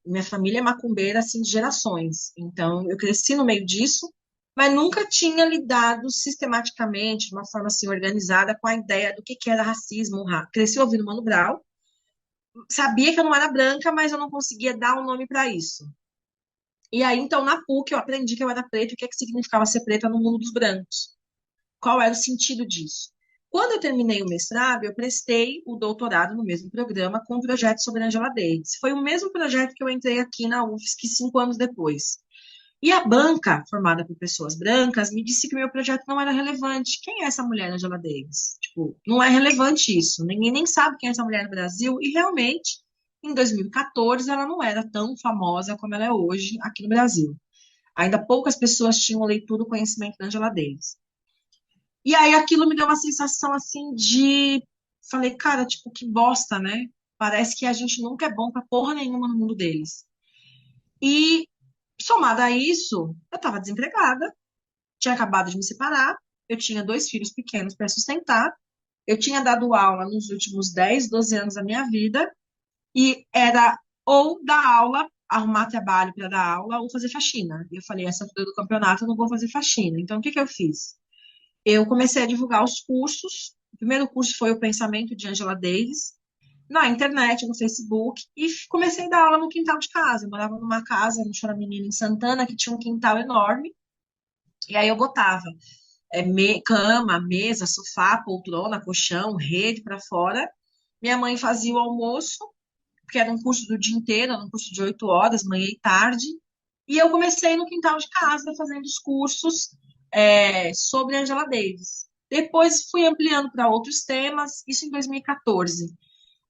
Minha família é macumbeira, assim, de gerações. Então, eu cresci no meio disso, mas nunca tinha lidado sistematicamente, de uma forma assim, organizada, com a ideia do que era racismo. Cresci ouvindo Mano Brown, sabia que eu não era branca, mas eu não conseguia dar um nome para isso. E aí, então, na PUC, eu aprendi que eu era preta e o que significava ser preta no mundo dos brancos. Qual era o sentido disso? Quando eu terminei o mestrado, eu prestei o doutorado no mesmo programa com um projeto sobre Angela Davis. Foi o mesmo projeto que eu entrei aqui na UFSC 5 anos depois. E a banca, formada por pessoas brancas, me disse que o meu projeto não era relevante. Quem é essa mulher, Angela Davis? Tipo, não é relevante isso. Ninguém nem sabe quem é essa mulher no Brasil. E realmente, em 2014, ela não era tão famosa como ela é hoje aqui no Brasil. Ainda poucas pessoas tinham leitura e conhecimento da Angela Davis. E aí aquilo me deu uma sensação assim de. Falei, cara, tipo, que bosta, né? Parece que a gente nunca é bom pra porra nenhuma no mundo deles. E, somado a isso, eu tava desempregada, tinha acabado de me separar, eu tinha 2 filhos pequenos para sustentar, eu tinha dado aula nos últimos 10, 12 anos da minha vida, e era ou dar aula, arrumar trabalho para dar aula, ou fazer faxina. E eu falei, essa altura do campeonato eu não vou fazer faxina. Então, o que que eu fiz? Eu comecei a divulgar os cursos. O primeiro curso foi o Pensamento de Angela Davis, na internet, no Facebook, e comecei a dar aula no quintal de casa. Eu morava numa casa no Choramini, em Santana, que tinha um quintal enorme, e aí eu botava cama, mesa, sofá, poltrona, colchão, rede para fora. Minha mãe fazia o almoço, porque era um curso do dia inteiro, era um curso de 8 horas, manhã e tarde, e eu comecei no quintal de casa fazendo os cursos sobre Angela Davis. Depois fui ampliando para outros temas, isso em 2014.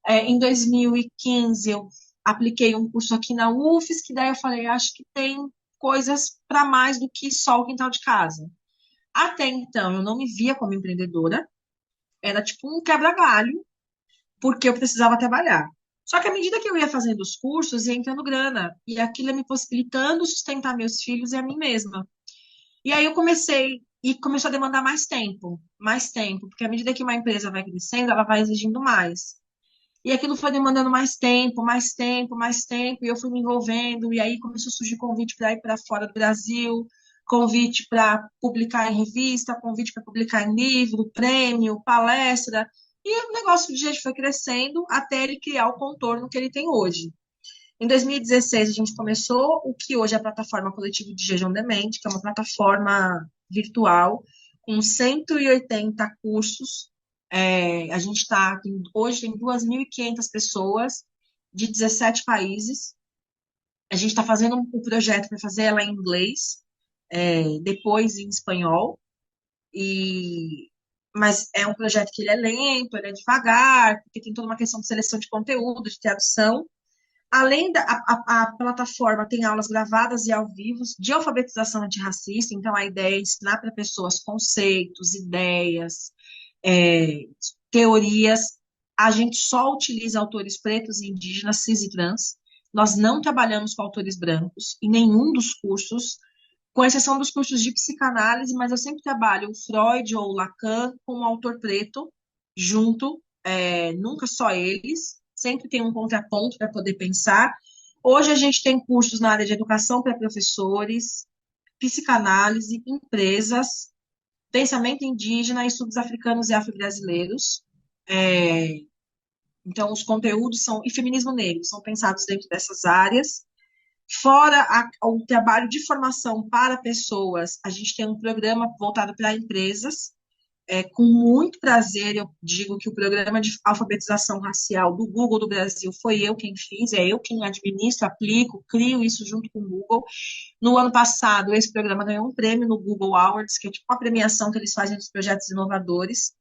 Em 2015, eu apliquei um curso aqui na UFES, que daí eu falei, acho que tem coisas para mais do que só o quintal de casa. Até então, eu não me via como empreendedora, era tipo um quebra-galho, porque eu precisava trabalhar. Só que à medida que eu ia fazendo os cursos, ia entrando grana, e aquilo ia me possibilitando sustentar meus filhos e a mim mesma. E aí eu comecei, e começou a demandar mais tempo, porque à medida que uma empresa vai crescendo, ela vai exigindo mais. E aquilo foi demandando mais tempo, mais tempo, mais tempo, e eu fui me envolvendo, e aí começou a surgir convite para ir para fora do Brasil, convite para publicar em revista, convite para publicar em livro, prêmio, palestra, e o negócio de gente foi crescendo até ele criar o contorno que ele tem hoje. Em 2016, a gente começou o que hoje é a plataforma Coletivo de Jejum Demente, que é uma plataforma virtual com 180 cursos. A gente hoje tem 2.500 pessoas de 17 países. A gente está fazendo um projeto para fazer ela em inglês, depois em espanhol. Mas é um projeto que ele é lento, ele é devagar, porque tem toda uma questão de seleção de conteúdo, de tradução. Além da a plataforma tem aulas gravadas e ao vivo de alfabetização antirracista, então a ideia é ensinar para pessoas conceitos, ideias, teorias. A gente só utiliza autores pretos e indígenas, cis e trans. Nós não trabalhamos com autores brancos em nenhum dos cursos, com exceção dos cursos de psicanálise, mas eu sempre trabalho o Freud ou o Lacan com um autor preto junto, nunca só eles, sempre tem um contraponto para poder pensar. Hoje a gente tem cursos na área de educação para professores, psicanálise, empresas, pensamento indígena, estudos africanos e afro-brasileiros. Então, os conteúdos são, e feminismo negro, são pensados dentro dessas áreas. Fora o trabalho de formação para pessoas, a gente tem um programa voltado para empresas. Com muito prazer, eu digo que o programa de alfabetização racial do Google do Brasil foi eu quem fiz, é eu quem administro, aplico, crio isso junto com o Google. No ano passado, esse programa ganhou um prêmio no Google Awards, que é tipo uma premiação que eles fazem dos projetos inovadores.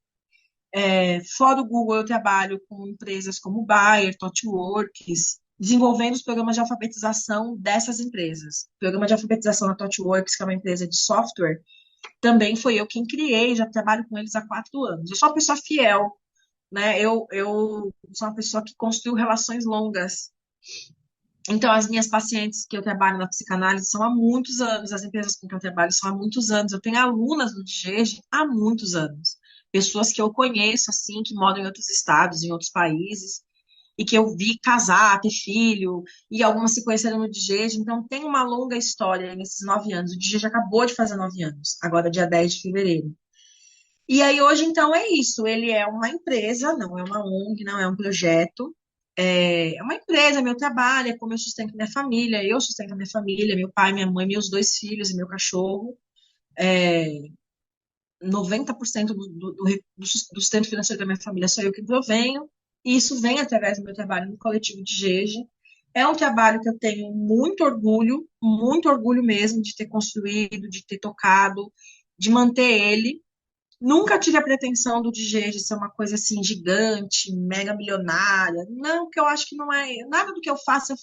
Fora o Google, eu trabalho com empresas como Bayer, ThoughtWorks, desenvolvendo os programas de alfabetização dessas empresas. O programa de alfabetização da ThoughtWorks, que é uma empresa de software, também foi eu quem criei, já trabalho com eles há 4 anos. Eu sou uma pessoa fiel, né? Eu sou uma pessoa que construiu relações longas. Então, as minhas pacientes que eu trabalho na psicanálise são há muitos anos, as empresas com que eu trabalho são há muitos anos. Eu tenho alunas do DGEG há muitos anos. Pessoas que eu conheço, assim, que moram em outros estados, em outros países, e que eu vi casar, ter filho, e algumas se conheceram no DGEG. Então, tem uma longa história nesses 9 anos. O DGEG acabou de fazer 9 anos, agora dia 10 de fevereiro. E aí, hoje, então, é isso. Ele é uma empresa, não é uma ONG, não é um projeto. É uma empresa, meu trabalho, é como eu sustento minha família, eu sustento a minha família, meu pai, minha mãe, meus 2 filhos e meu cachorro. 90% do sustento financeiro da minha família sou eu que provenho, e isso vem através do meu trabalho no coletivo de Jeje. É um trabalho que eu tenho muito orgulho mesmo de ter construído, de ter tocado, de manter ele. Nunca tive a pretensão do DJ de ser uma coisa assim gigante, mega milionária. Não, porque eu acho que não é. Nada do que eu faço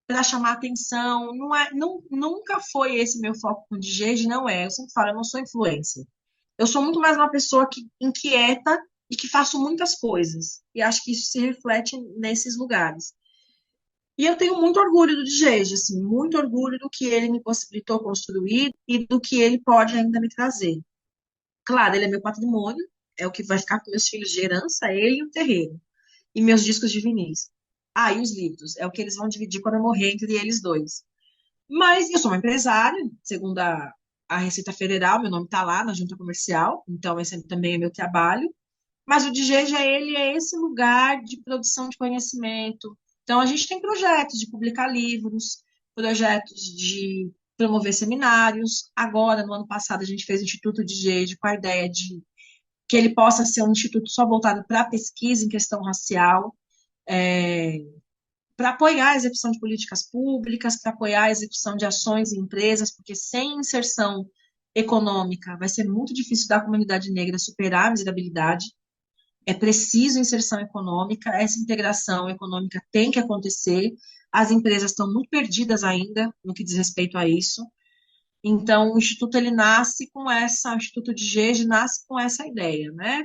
para chamar atenção. Não é, nunca foi esse meu foco com o DJ, não é. Eu sempre falo, eu não sou influencer. Eu sou muito mais uma pessoa que inquieta e que faço muitas coisas. E acho que isso se reflete nesses lugares. E eu tenho muito orgulho do DJ, assim, muito orgulho do que ele me possibilitou construir e do que ele pode ainda me trazer. Claro, ele é meu patrimônio, é o que vai ficar com meus filhos de herança, ele e o terreno. E meus discos de vinis. Ah, e os livros, é o que eles vão dividir quando eu morrer entre eles dois. Mas eu sou uma empresária, segundo a Receita Federal, meu nome está lá na junta comercial, então esse também é meu trabalho. Mas o DGEJ, ele é esse lugar de produção de conhecimento. Então, a gente tem projetos de publicar livros, projetos de promover seminários. Agora, no ano passado, a gente fez o Instituto DGEJ com a ideia de que ele possa ser um instituto só voltado para a pesquisa em questão racial, para apoiar a execução de políticas públicas, para apoiar a execução de ações em empresas, porque sem inserção econômica vai ser muito difícil da comunidade negra superar a miserabilidade. É preciso inserção econômica, essa integração econômica tem que acontecer. As empresas estão muito perdidas ainda no que diz respeito a isso. Então, o Instituto ele nasce com essa, o Instituto de Jeje nasce com essa ideia, né?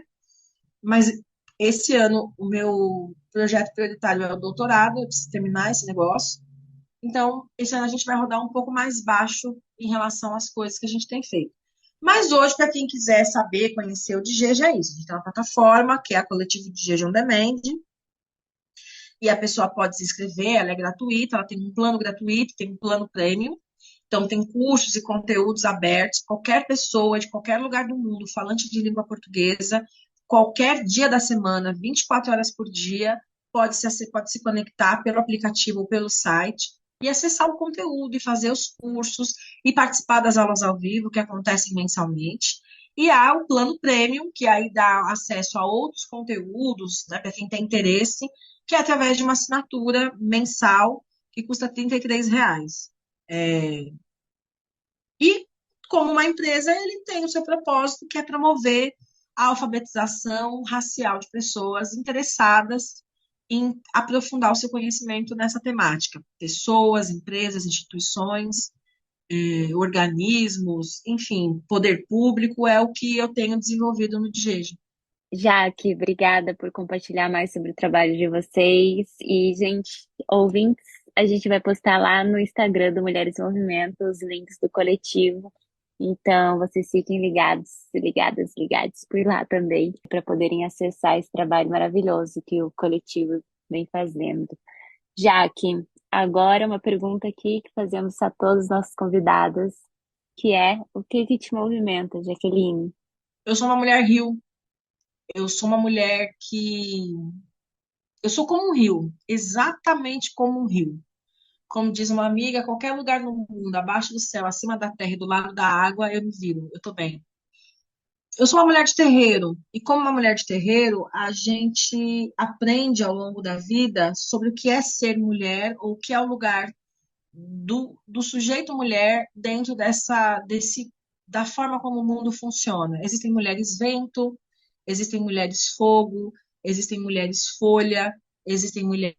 Mas esse ano o meu projeto prioritário é o doutorado, eu preciso terminar esse negócio. Então, esse ano a gente vai rodar um pouco mais baixo em relação às coisas que a gente tem feito. Mas hoje, para quem quiser saber, conhecer o DGEJ, é isso. A gente tem uma plataforma, que é a Coletivo DGEJ On Demand, e a pessoa pode se inscrever, ela é gratuita, ela tem um plano gratuito, tem um plano premium, então tem cursos e conteúdos abertos, qualquer pessoa de qualquer lugar do mundo, falante de língua portuguesa, qualquer dia da semana, 24 horas por dia, pode se conectar pelo aplicativo ou pelo site, e acessar o conteúdo, e fazer os cursos, e participar das aulas ao vivo, que acontecem mensalmente. E há o plano premium, que aí dá acesso a outros conteúdos, né, para quem tem interesse, que é através de uma assinatura mensal, que custa R$ 33. E, como uma empresa, ele tem o seu propósito, que é promover a alfabetização racial de pessoas interessadas em aprofundar o seu conhecimento nessa temática. Pessoas, empresas, instituições, organismos, enfim, poder público é o que eu tenho desenvolvido no DGEJ. Jaque, obrigada por compartilhar mais sobre o trabalho de vocês. E, gente, ouvintes, a gente vai postar lá no Instagram do Mulheres em Movimento os links do coletivo. Então, vocês fiquem ligados, ligadas, ligados por lá também, para poderem acessar esse trabalho maravilhoso que o coletivo vem fazendo. Jaque, agora uma pergunta aqui que fazemos a todos os nossos convidados, que é: o que que te movimenta, Jaqueline? Eu sou uma mulher rio, eu sou uma mulher que. Eu sou como um rio, exatamente como um rio. Como diz uma amiga, qualquer lugar no mundo, abaixo do céu, acima da terra e do lado da água, eu me viro, eu tô bem. Eu sou uma mulher de terreiro, e como uma mulher de terreiro, a gente aprende ao longo da vida sobre o que é ser mulher, ou o que é o lugar do sujeito mulher dentro da forma como o mundo funciona. Existem mulheres vento, existem mulheres fogo, existem mulheres folha, existem mulheres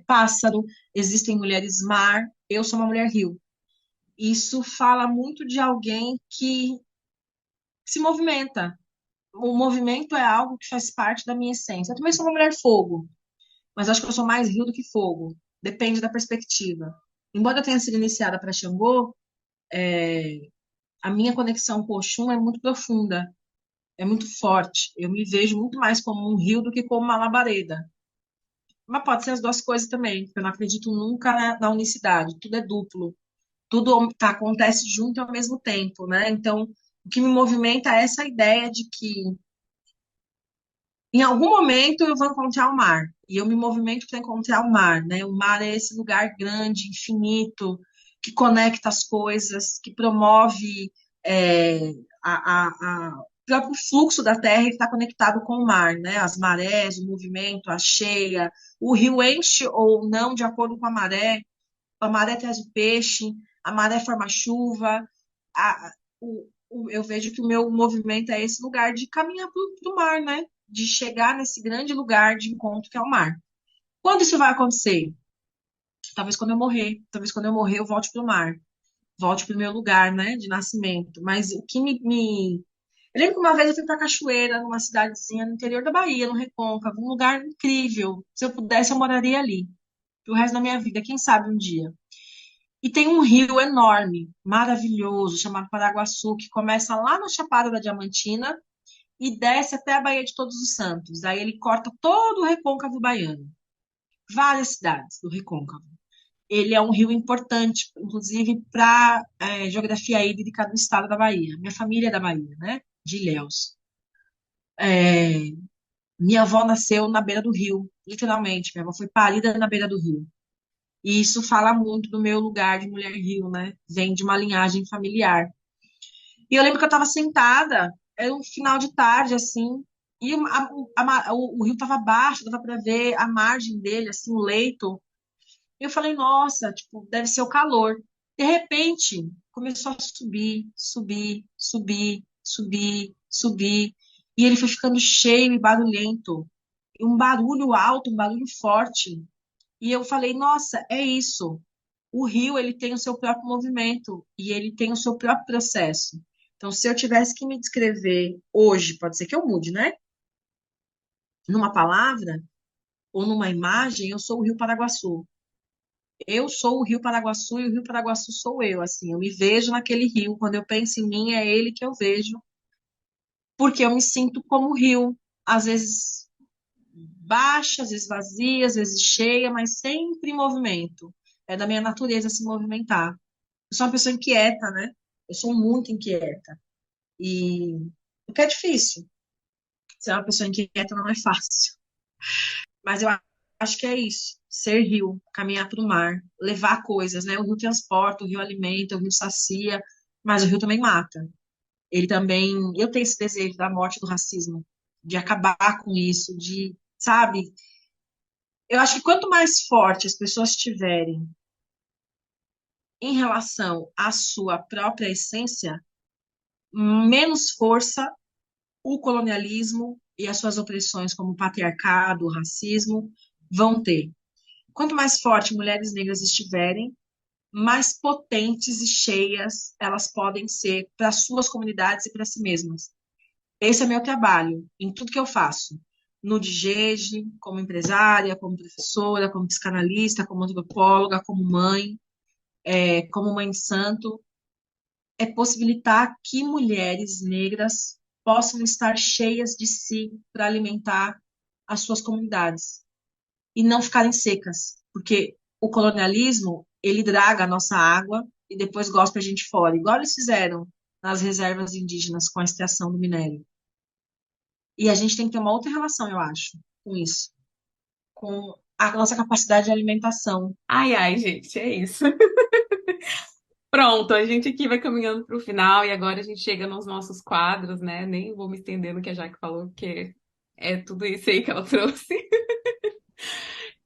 pássaro, existem mulheres mar. Eu sou uma mulher rio. Isso fala muito de alguém que se movimenta. O movimento é algo que faz parte da minha essência. Eu também sou uma mulher fogo, mas acho que eu sou mais rio do que fogo. Depende da perspectiva. Embora eu tenha sido iniciada para Xangô, a minha conexão com o Oxum é muito profunda, é muito forte. Eu me vejo muito mais como um rio do que como uma labareda. Mas pode ser as duas coisas também, porque eu não acredito nunca na unicidade. Tudo é duplo, tudo acontece junto ao mesmo tempo, né? Então, o que me movimenta é essa ideia de que em algum momento eu vou encontrar o mar. E eu me movimento para encontrar o mar, né? O mar é esse lugar grande, infinito, que conecta as coisas, que promove é, o próprio fluxo da terra está conectado com o mar, né? As marés, o movimento, a cheia, o rio enche ou não de acordo com a maré traz o peixe, a maré forma chuva, a- eu vejo que o meu movimento é esse lugar de caminhar para o mar, né? De chegar nesse grande lugar de encontro que é o mar. Quando isso vai acontecer? Talvez quando eu morrer. Talvez quando eu morrer eu volte para o mar. Volte para o meu lugar, né? De nascimento. Mas o que Eu lembro que uma vez eu fui para Cachoeira, numa cidadezinha no interior da Bahia, no Recôncavo, um lugar incrível. Se eu pudesse, eu moraria ali. Pro resto da minha vida, quem sabe um dia. E tem um rio enorme, maravilhoso, chamado Paraguaçu, que começa lá na Chapada da Diamantina e desce até a Baía de Todos os Santos. Aí ele corta todo o recôncavo baiano, várias cidades do recôncavo. Ele é um rio importante, inclusive, para a geografia hídrica do estado da Bahia. Minha família é da Bahia, né? De Ilhéus. É, minha avó nasceu na beira do rio, literalmente. Minha avó foi parida na beira do rio. E isso fala muito do meu lugar de mulher rio, né? Vem de uma linhagem familiar. E eu lembro que eu estava sentada, era um final de tarde, assim, e o rio estava baixo, dava para ver a margem dele, assim, o leito. E eu falei, nossa, tipo, deve ser o calor. De repente, começou a subir, subir, subir, subir, subir. E ele foi ficando cheio e barulhento. E um barulho alto, um barulho forte. E eu falei, nossa, é isso. O rio, ele tem o seu próprio movimento e ele tem o seu próprio processo. Então, se eu tivesse que me descrever hoje, pode ser que eu mude, né? Numa palavra ou numa imagem, eu sou o Rio Paraguaçu. Eu sou o Rio Paraguaçu e o Rio Paraguaçu sou eu, assim. Eu me vejo naquele rio. Quando eu penso em mim, é ele que eu vejo, porque eu me sinto como o rio. Às vezes baixa, às vezes vazia, às vezes cheia, mas sempre em movimento. É da minha natureza se movimentar. Eu sou uma pessoa inquieta, né? Eu sou muito inquieta. E o que é difícil. Ser uma pessoa inquieta não é fácil. Mas eu acho que é isso. Ser rio, caminhar para o mar, levar coisas, né? O rio transporta, o rio alimenta, o rio sacia, mas o rio também mata. Ele também. Eu tenho esse desejo da morte do racismo, de acabar com isso, de, sabe? Eu acho que quanto mais forte as pessoas estiverem em relação à sua própria essência, menos força o colonialismo e as suas opressões, como o patriarcado, o racismo, vão ter. Quanto mais forte mulheres negras estiverem, mais potentes e cheias elas podem ser para suas comunidades e para si mesmas. Esse é meu trabalho, em tudo que eu faço. No DGEG, como empresária, como professora, como psicanalista, como antropóloga, como mãe de santo, é possibilitar que mulheres negras possam estar cheias de si para alimentar as suas comunidades e não ficarem secas, porque o colonialismo, ele draga a nossa água e depois gospe a gente fora, igual eles fizeram nas reservas indígenas com a extração do minério. E a gente tem que ter uma outra relação, eu acho, com isso, com a nossa capacidade de alimentação. Ai, ai, gente, é isso. Pronto, a gente aqui vai caminhando para o final e agora a gente chega nos nossos quadros, né? Nem vou me estender no que a Jaque falou, porque é tudo isso aí que ela trouxe.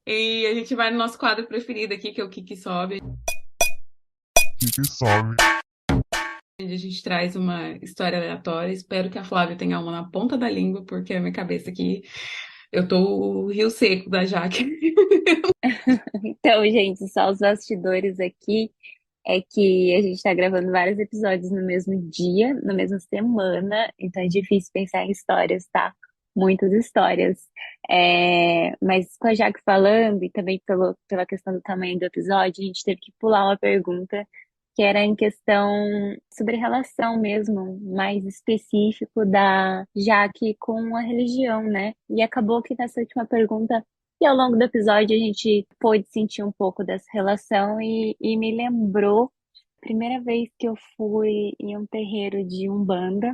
E a gente vai no nosso quadro preferido aqui, que é o Kiki Sobe, onde a gente traz uma história aleatória. Espero que a Flávia tenha uma na ponta da língua, porque a minha cabeça aqui, eu tô o rio seco da Jaque. Então, gente, só os bastidores aqui é que a gente tá gravando vários episódios no mesmo dia, na mesma semana, então é difícil pensar em histórias, tá? Muitas histórias. Mas com a Jaque falando, e também pela questão do tamanho do episódio, a gente teve que pular uma pergunta que era em questão sobre relação mesmo, mais específico da Jaque com a religião, né? E acabou que nessa última pergunta e ao longo do episódio a gente pôde sentir um pouco dessa relação e me lembrou a primeira vez que eu fui em um terreiro de Umbanda.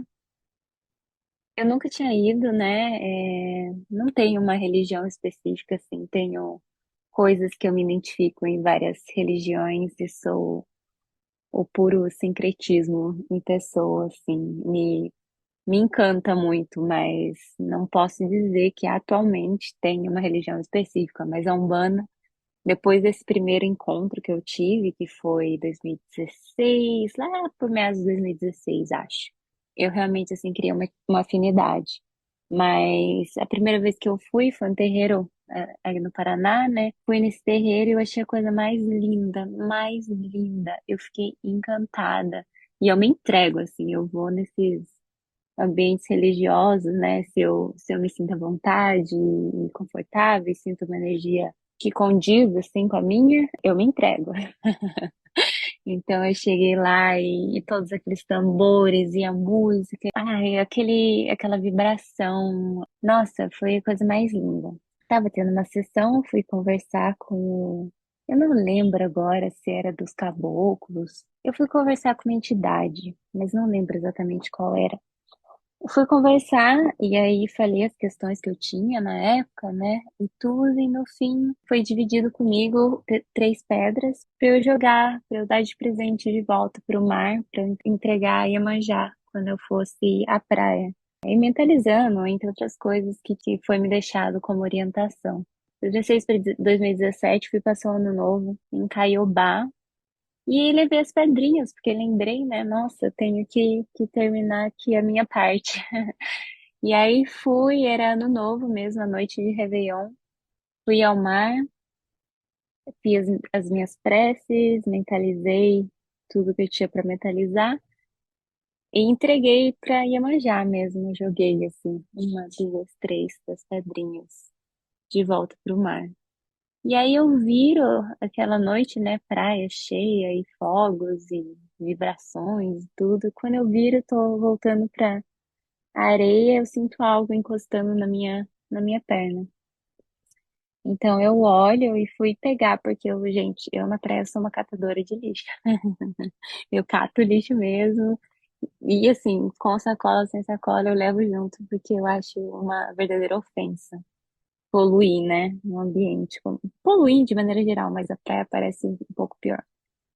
Eu nunca tinha ido, né? Não tenho uma religião específica, assim, tenho coisas que eu me identifico em várias religiões e sou o puro sincretismo em pessoa, assim, me encanta muito, mas não posso dizer que atualmente tenho uma religião específica, mas a Umbanda. Depois desse primeiro encontro que eu tive, que foi em 2016, lá por meados de 2016, acho. Eu realmente, assim, criei uma afinidade. Mas a primeira vez que eu fui foi um terreiro aí no Paraná, né? Fui nesse terreiro e eu achei a coisa mais linda, mais linda. Eu fiquei encantada. E eu me entrego, assim, eu vou nesses ambientes religiosos, né? Se eu me sinto à vontade e confortável e sinto uma energia que condiz, assim, com a minha, eu me entrego. Então eu cheguei lá e todos aqueles tambores e a música, ai, aquela vibração. Nossa, foi a coisa mais linda. Tava tendo uma sessão, fui conversar eu não lembro agora se era dos caboclos. Eu fui conversar com uma entidade, mas não lembro exatamente qual era. Fui conversar e aí falei as questões que eu tinha na época, né? E tudo, e no fim foi dividido comigo três pedras para eu jogar, para eu dar de presente de volta para o mar, para entregar a Iemanjá quando eu fosse à praia. E mentalizando, entre outras coisas, que foi me deixado como orientação. 2016 para 2017, fui passar o ano novo em Caiobá, e levei as pedrinhas, porque lembrei, né? Nossa, eu tenho que terminar aqui a minha parte. E aí fui, era ano novo mesmo, a noite de Réveillon. Fui ao mar, fiz as minhas preces, mentalizei tudo que eu tinha para mentalizar e entreguei para Iemanjá mesmo. Joguei assim, uma, duas, três das pedrinhas de volta pro mar. E aí eu viro aquela noite, né, praia cheia e fogos e vibrações e tudo. Quando eu viro, eu tô voltando pra areia, eu sinto algo encostando na minha perna. Então eu olho e fui pegar, porque gente, eu na praia sou uma catadora de lixo. Eu cato lixo mesmo. E assim, com sacola, sem sacola, eu levo junto, porque eu acho uma verdadeira ofensa poluir, né, no ambiente. Poluir de maneira geral, mas a praia parece um pouco pior.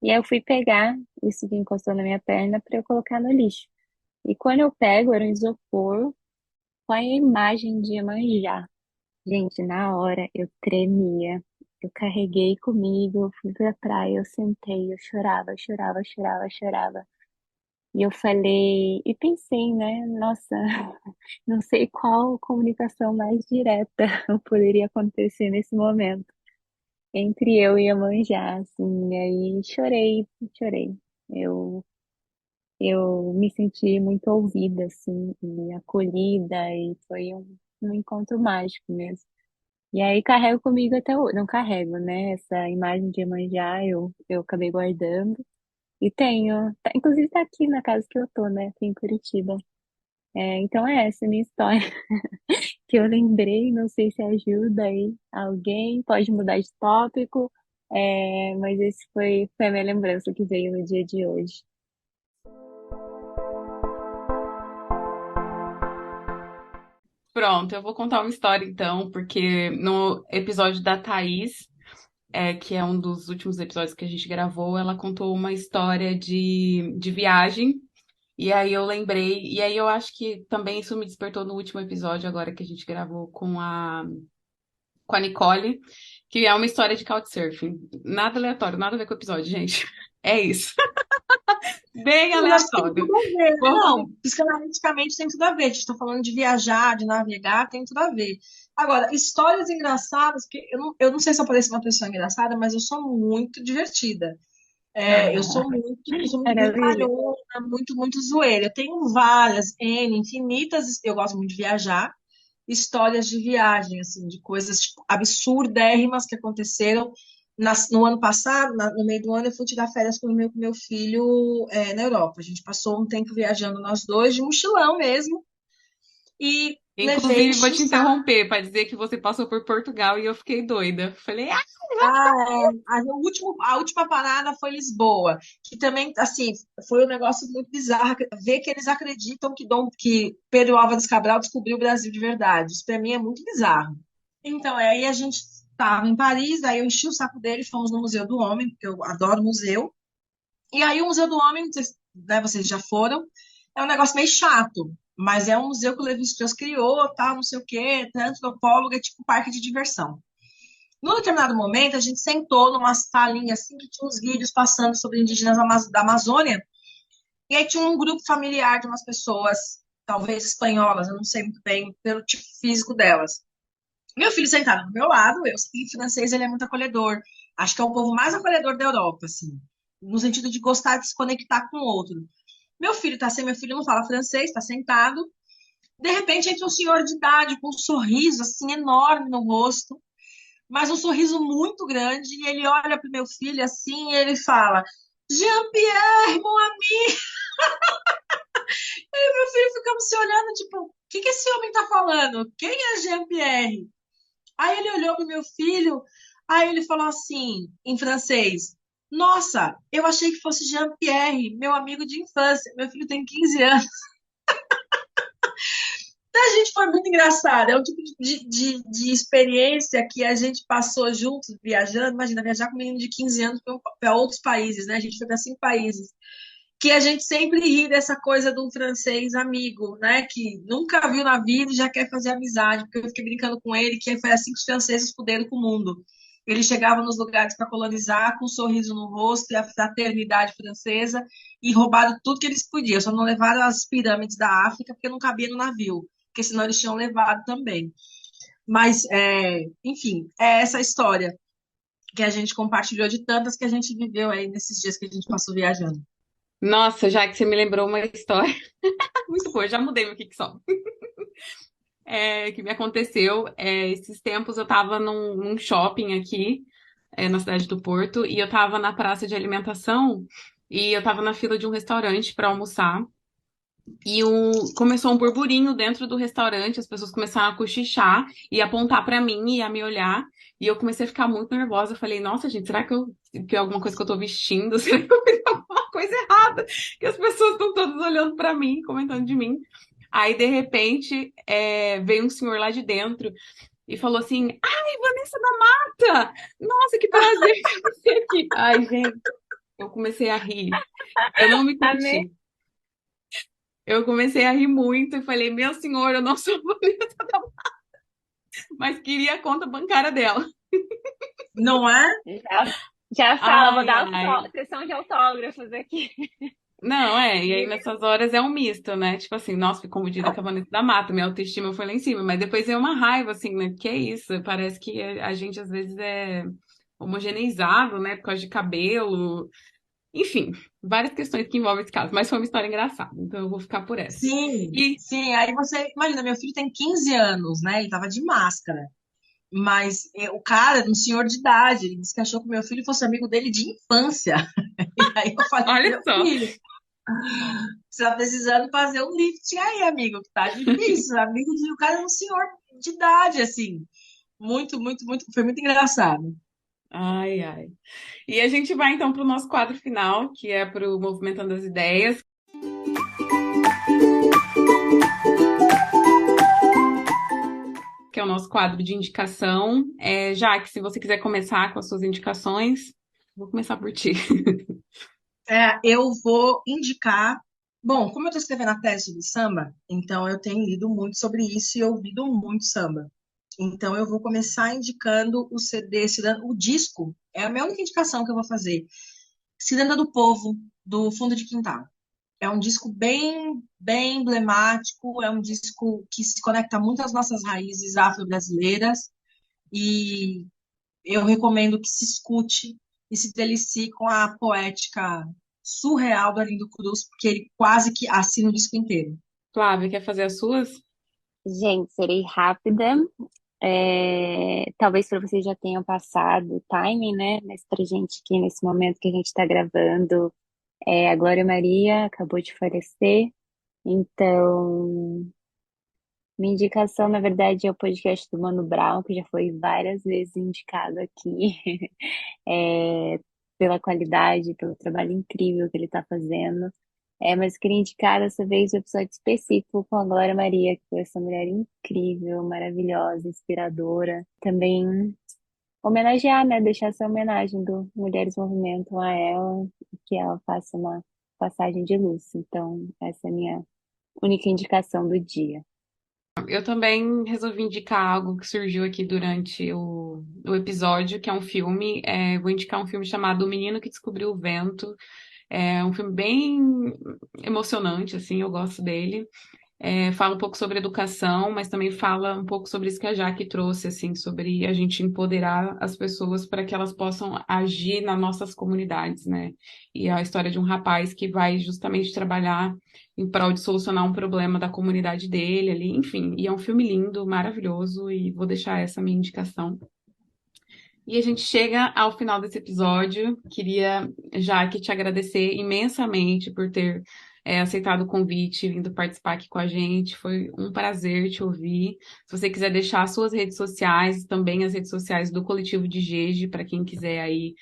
E aí eu fui pegar isso que encostou na minha perna para eu colocar no lixo. E quando eu pego, era um isopor com a imagem de Iemanjá. Gente, na hora eu tremia. Eu carreguei comigo, eu fui pra praia, eu sentei, eu chorava, chorava, chorava, chorava. E eu falei, e pensei, né? Nossa, não sei qual comunicação mais direta poderia acontecer nesse momento entre eu e a Iemanjá, assim, e aí chorei, chorei. Eu eu me senti muito ouvida, assim, e acolhida, e foi um encontro mágico mesmo. E aí carrego comigo até hoje, não carrego, né? Essa imagem de Iemanjá eu acabei guardando. E tenho, inclusive tá aqui na casa que eu tô, né? Aqui em Curitiba. Então é essa a minha história que eu lembrei, não sei se ajuda aí alguém, pode mudar de tópico, mas esse foi a minha lembrança que veio no dia de hoje. Pronto, eu vou contar uma história então, porque no episódio da Thaís, que é um dos últimos episódios que a gente gravou, ela contou uma história de viagem. E aí eu lembrei, e aí eu acho que também isso me despertou no último episódio, agora que a gente gravou com a Nicole, que é uma história de couchsurfing. Nada aleatório, nada a ver com o episódio, gente. É isso. Bem Mas acho que tem aleatório. tudo a ver. Vamos. Não, psicanaliticamente tem tudo a ver. A gente está falando de viajar, de navegar, tem tudo a ver. Agora, histórias engraçadas, porque eu não sei se eu pareço uma pessoa engraçada, mas eu sou muito divertida. Eu sou muito Maravilha. brincalhona, muito, muito zoeira. Eu tenho várias, infinitas, eu gosto muito de viajar, histórias de viagem, assim, de coisas tipo, absurdérrimas que aconteceram. No ano passado, no meio do ano, eu fui tirar férias com o meu filho na Europa. A gente passou um tempo viajando nós dois, de mochilão mesmo, e levei, Inclusive, vou enchi o te saco. interromper para dizer que você passou por Portugal e eu fiquei doida. Falei, ah, A última parada foi Lisboa, que também, assim, foi um negócio muito bizarro, ver que eles acreditam que Pedro Álvares Cabral descobriu o Brasil de verdade. Isso para mim é muito bizarro. Então, aí a gente estava em Paris, aí eu enchi o saco dele, fomos no Museu do Homem, porque eu adoro museu. E aí o Museu do Homem, vocês já foram, é um negócio meio chato, mas é um museu que o Levi Strauss criou, tal, não sei o quê, antropólogo, é tipo um parque de diversão. Num determinado momento, a gente sentou numa salinha assim que tinha uns vídeos passando sobre indígenas da Amazônia, e aí tinha um grupo familiar de umas pessoas, talvez espanholas, eu não sei muito bem pelo tipo físico delas. Meu filho sentado do meu lado, e francês ele é muito acolhedor. Acho que é o povo mais acolhedor da Europa, assim, no sentido de gostar de se conectar com o outro. Meu filho não fala francês, está sentado. De repente entra um senhor de idade com um sorriso assim enorme no rosto, mas um sorriso muito grande, e ele olha para o meu filho assim, e ele fala: Jean-Pierre, mon ami. E meu filho ficamos se olhando, tipo, o que que esse homem tá falando? Quem é Jean-Pierre? Aí ele olhou pro meu filho, aí ele falou assim, em francês: Nossa, eu achei que fosse Jean-Pierre, meu amigo de infância. Meu filho tem 15 anos. Então, a gente foi muito engraçado. É um tipo de experiência que a gente passou juntos viajando. Imagina, viajar com um menino de 15 anos para outros países, né? A gente foi para 5 países. Que a gente sempre ri dessa coisa do francês amigo, né? Que nunca viu na vida e já quer fazer amizade, porque eu fiquei brincando com ele, que foi assim que os franceses fuderam com o mundo. Ele chegava nos lugares para colonizar com um sorriso no rosto e a fraternidade francesa e roubaram tudo que eles podiam. Só não levaram as pirâmides da África porque não cabia no navio, porque senão eles tinham levado também. Mas, enfim, é essa história que a gente compartilhou de tantas que a gente viveu aí nesses dias que a gente passou viajando. nossa, já que você me lembrou uma história muito boa, já mudei meu só. Que me aconteceu. Esses tempos eu tava num shopping aqui, na cidade do Porto, e eu tava na praça de alimentação e eu tava na fila de um restaurante para almoçar. E começou um burburinho dentro do restaurante, as pessoas começaram a cochichar e apontar pra mim e a me olhar. E eu comecei a ficar muito nervosa. Eu falei, nossa, gente, será que é alguma coisa que eu tô vestindo? Será que eu fiz alguma coisa errada? Que as pessoas estão todas olhando pra mim, comentando de mim. Aí, de repente, veio um senhor lá de dentro e falou assim: Ai, Vanessa da Mata! Nossa, que prazer ter você aqui. Ai, gente, eu comecei a rir. Eu não me Amei. conti. Eu comecei a rir muito e falei, meu senhor, eu não sou bonita, mas queria a conta bancária dela. Não é? Já, já fala, vou Ai, dar ai. sessão de autógrafos aqui. Não, e aí nessas horas é um misto, né? Tipo assim, nossa, fui confundida com a Vanessa da Mata, minha autoestima foi lá em cima, mas depois é uma raiva, assim, né? Que é isso? Parece que a gente às vezes é homogeneizado, né? Por causa de cabelo. Enfim, várias questões que envolvem esse caso, mas foi uma história engraçada, então eu vou ficar por essa. Sim, E, sim. Aí você, imagina, meu filho tem 15 anos, né? Ele tava de máscara. Mas o cara era um senhor de idade. Ele disse que achou que meu filho fosse amigo dele de infância. E aí eu falei, olha meu só, filho, você tá precisando fazer um lifting aí, amigo, que tá difícil. Amigo de o cara era um senhor de idade, assim. Muito, muito, muito. Foi muito engraçado. ai, ai. E a gente vai então para o nosso quadro final, que é para o Movimentando as Ideias, que é o nosso quadro de indicação. Jaque, se você quiser começar com as suas indicações, vou começar por ti. Eu vou indicar. Bom, como eu estou escrevendo a tese sobre samba, então eu tenho lido muito sobre isso e ouvido muito samba. Então eu vou começar indicando o CD, o disco. É a minha única indicação que eu vou fazer. Ciranda do Povo, do Fundo de Quintal. É um disco bem, bem emblemático, é um disco que se conecta muito às nossas raízes afro-brasileiras e eu recomendo que se escute e se delicie com a poética surreal do Arlindo Cruz, porque ele quase que assina o disco inteiro. Flávia, quer fazer as suas? Gente, serei rápida. Talvez para vocês já tenham passado o timing, né? Mas para gente aqui nesse momento que a gente está gravando, a Glória Maria acabou de falecer. Então, minha indicação, na verdade, é o podcast do Mano Brown, que já foi várias vezes indicado aqui, é, pela qualidade, pelo trabalho incrível que ele está fazendo. Mas eu queria indicar dessa vez o episódio específico com a Glória Maria, que foi essa mulher incrível, maravilhosa, inspiradora. Também homenagear, né? Deixar essa homenagem do Mulheres Movimentam a ela, e que ela faça uma passagem de luz. Então, essa é a minha única indicação do dia. Eu também resolvi indicar algo que surgiu aqui durante o episódio, que é um filme. Vou indicar um filme chamado O Menino que Descobriu o Vento. É um filme bem emocionante, assim, eu gosto dele. Fala um pouco sobre educação, mas também fala um pouco sobre isso que a Jaque trouxe, assim, sobre a gente empoderar as pessoas para que elas possam agir nas nossas comunidades, né? E a história de um rapaz que vai justamente trabalhar em prol de solucionar um problema da comunidade dele ali, enfim. E é um filme lindo, maravilhoso, e vou deixar essa minha indicação. E a gente chega ao final desse episódio. Queria, Jaque, te agradecer imensamente por ter aceitado o convite, vindo participar aqui com a gente. Foi um prazer te ouvir. Se você quiser deixar as suas redes sociais, também as redes sociais do Coletivo de Jeje, para quem quiser aí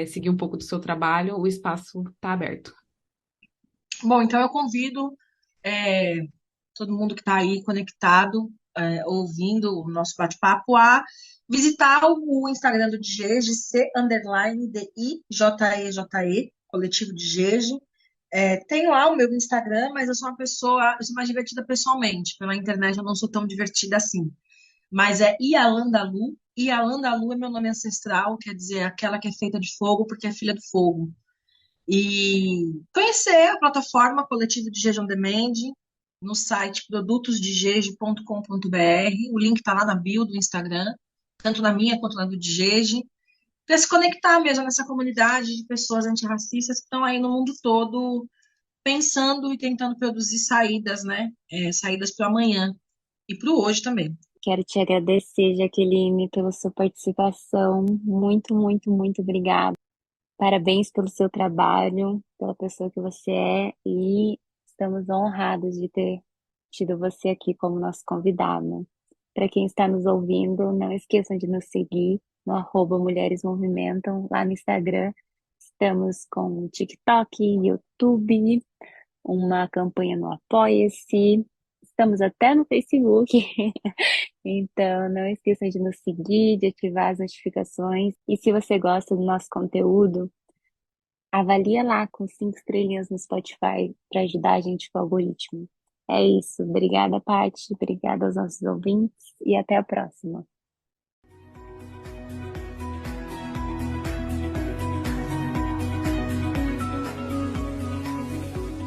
seguir um pouco do seu trabalho, o espaço está aberto. Bom, então eu convido é, todo mundo que está aí conectado, ouvindo o nosso bate-papo, a visitar o Instagram do Digege, C_DIJEJE, coletivo Digege. Tem lá o meu Instagram, mas eu sou mais divertida pessoalmente. Pela internet eu não sou tão divertida assim. Mas é Ialandalu. Ialandalu é meu nome ancestral, quer dizer, aquela que é feita de fogo, porque é filha do fogo. E conhecer a plataforma Coletivo de Jeje On Demand no site produtosdejeje.com.br. O link está lá na bio do Instagram, tanto na minha quanto na do Dijeje, para se conectar mesmo nessa comunidade de pessoas antirracistas que estão aí no mundo todo pensando e tentando produzir saídas, né? Saídas para o amanhã e para o hoje também. Quero te agradecer, Jaqueline, pela sua participação. Muito, muito, muito obrigada. Parabéns pelo seu trabalho, pela pessoa que você é e estamos honrados de ter tido você aqui como nosso convidado. Para quem está nos ouvindo, não esqueçam de nos seguir no @Mulheres Movimentam lá no Instagram. Estamos com TikTok, YouTube, uma campanha no Apoia-se. Estamos até no Facebook. Então, não esqueçam de nos seguir, de ativar as notificações. E se você gosta do nosso conteúdo, avalia lá com 5 estrelinhas no Spotify para ajudar a gente com o algoritmo. É isso. Obrigada, Paty. Obrigada aos nossos ouvintes e até a próxima.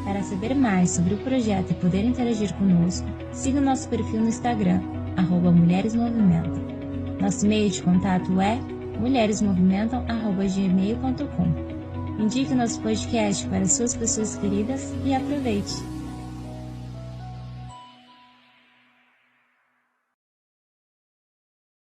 Para saber mais sobre o projeto e poder interagir conosco, siga o nosso perfil no Instagram, @Mulheres Movimentam. Nosso e-mail de contato é mulheresmovimentam@gmail.com. Indique o nosso podcast para suas pessoas queridas e aproveite!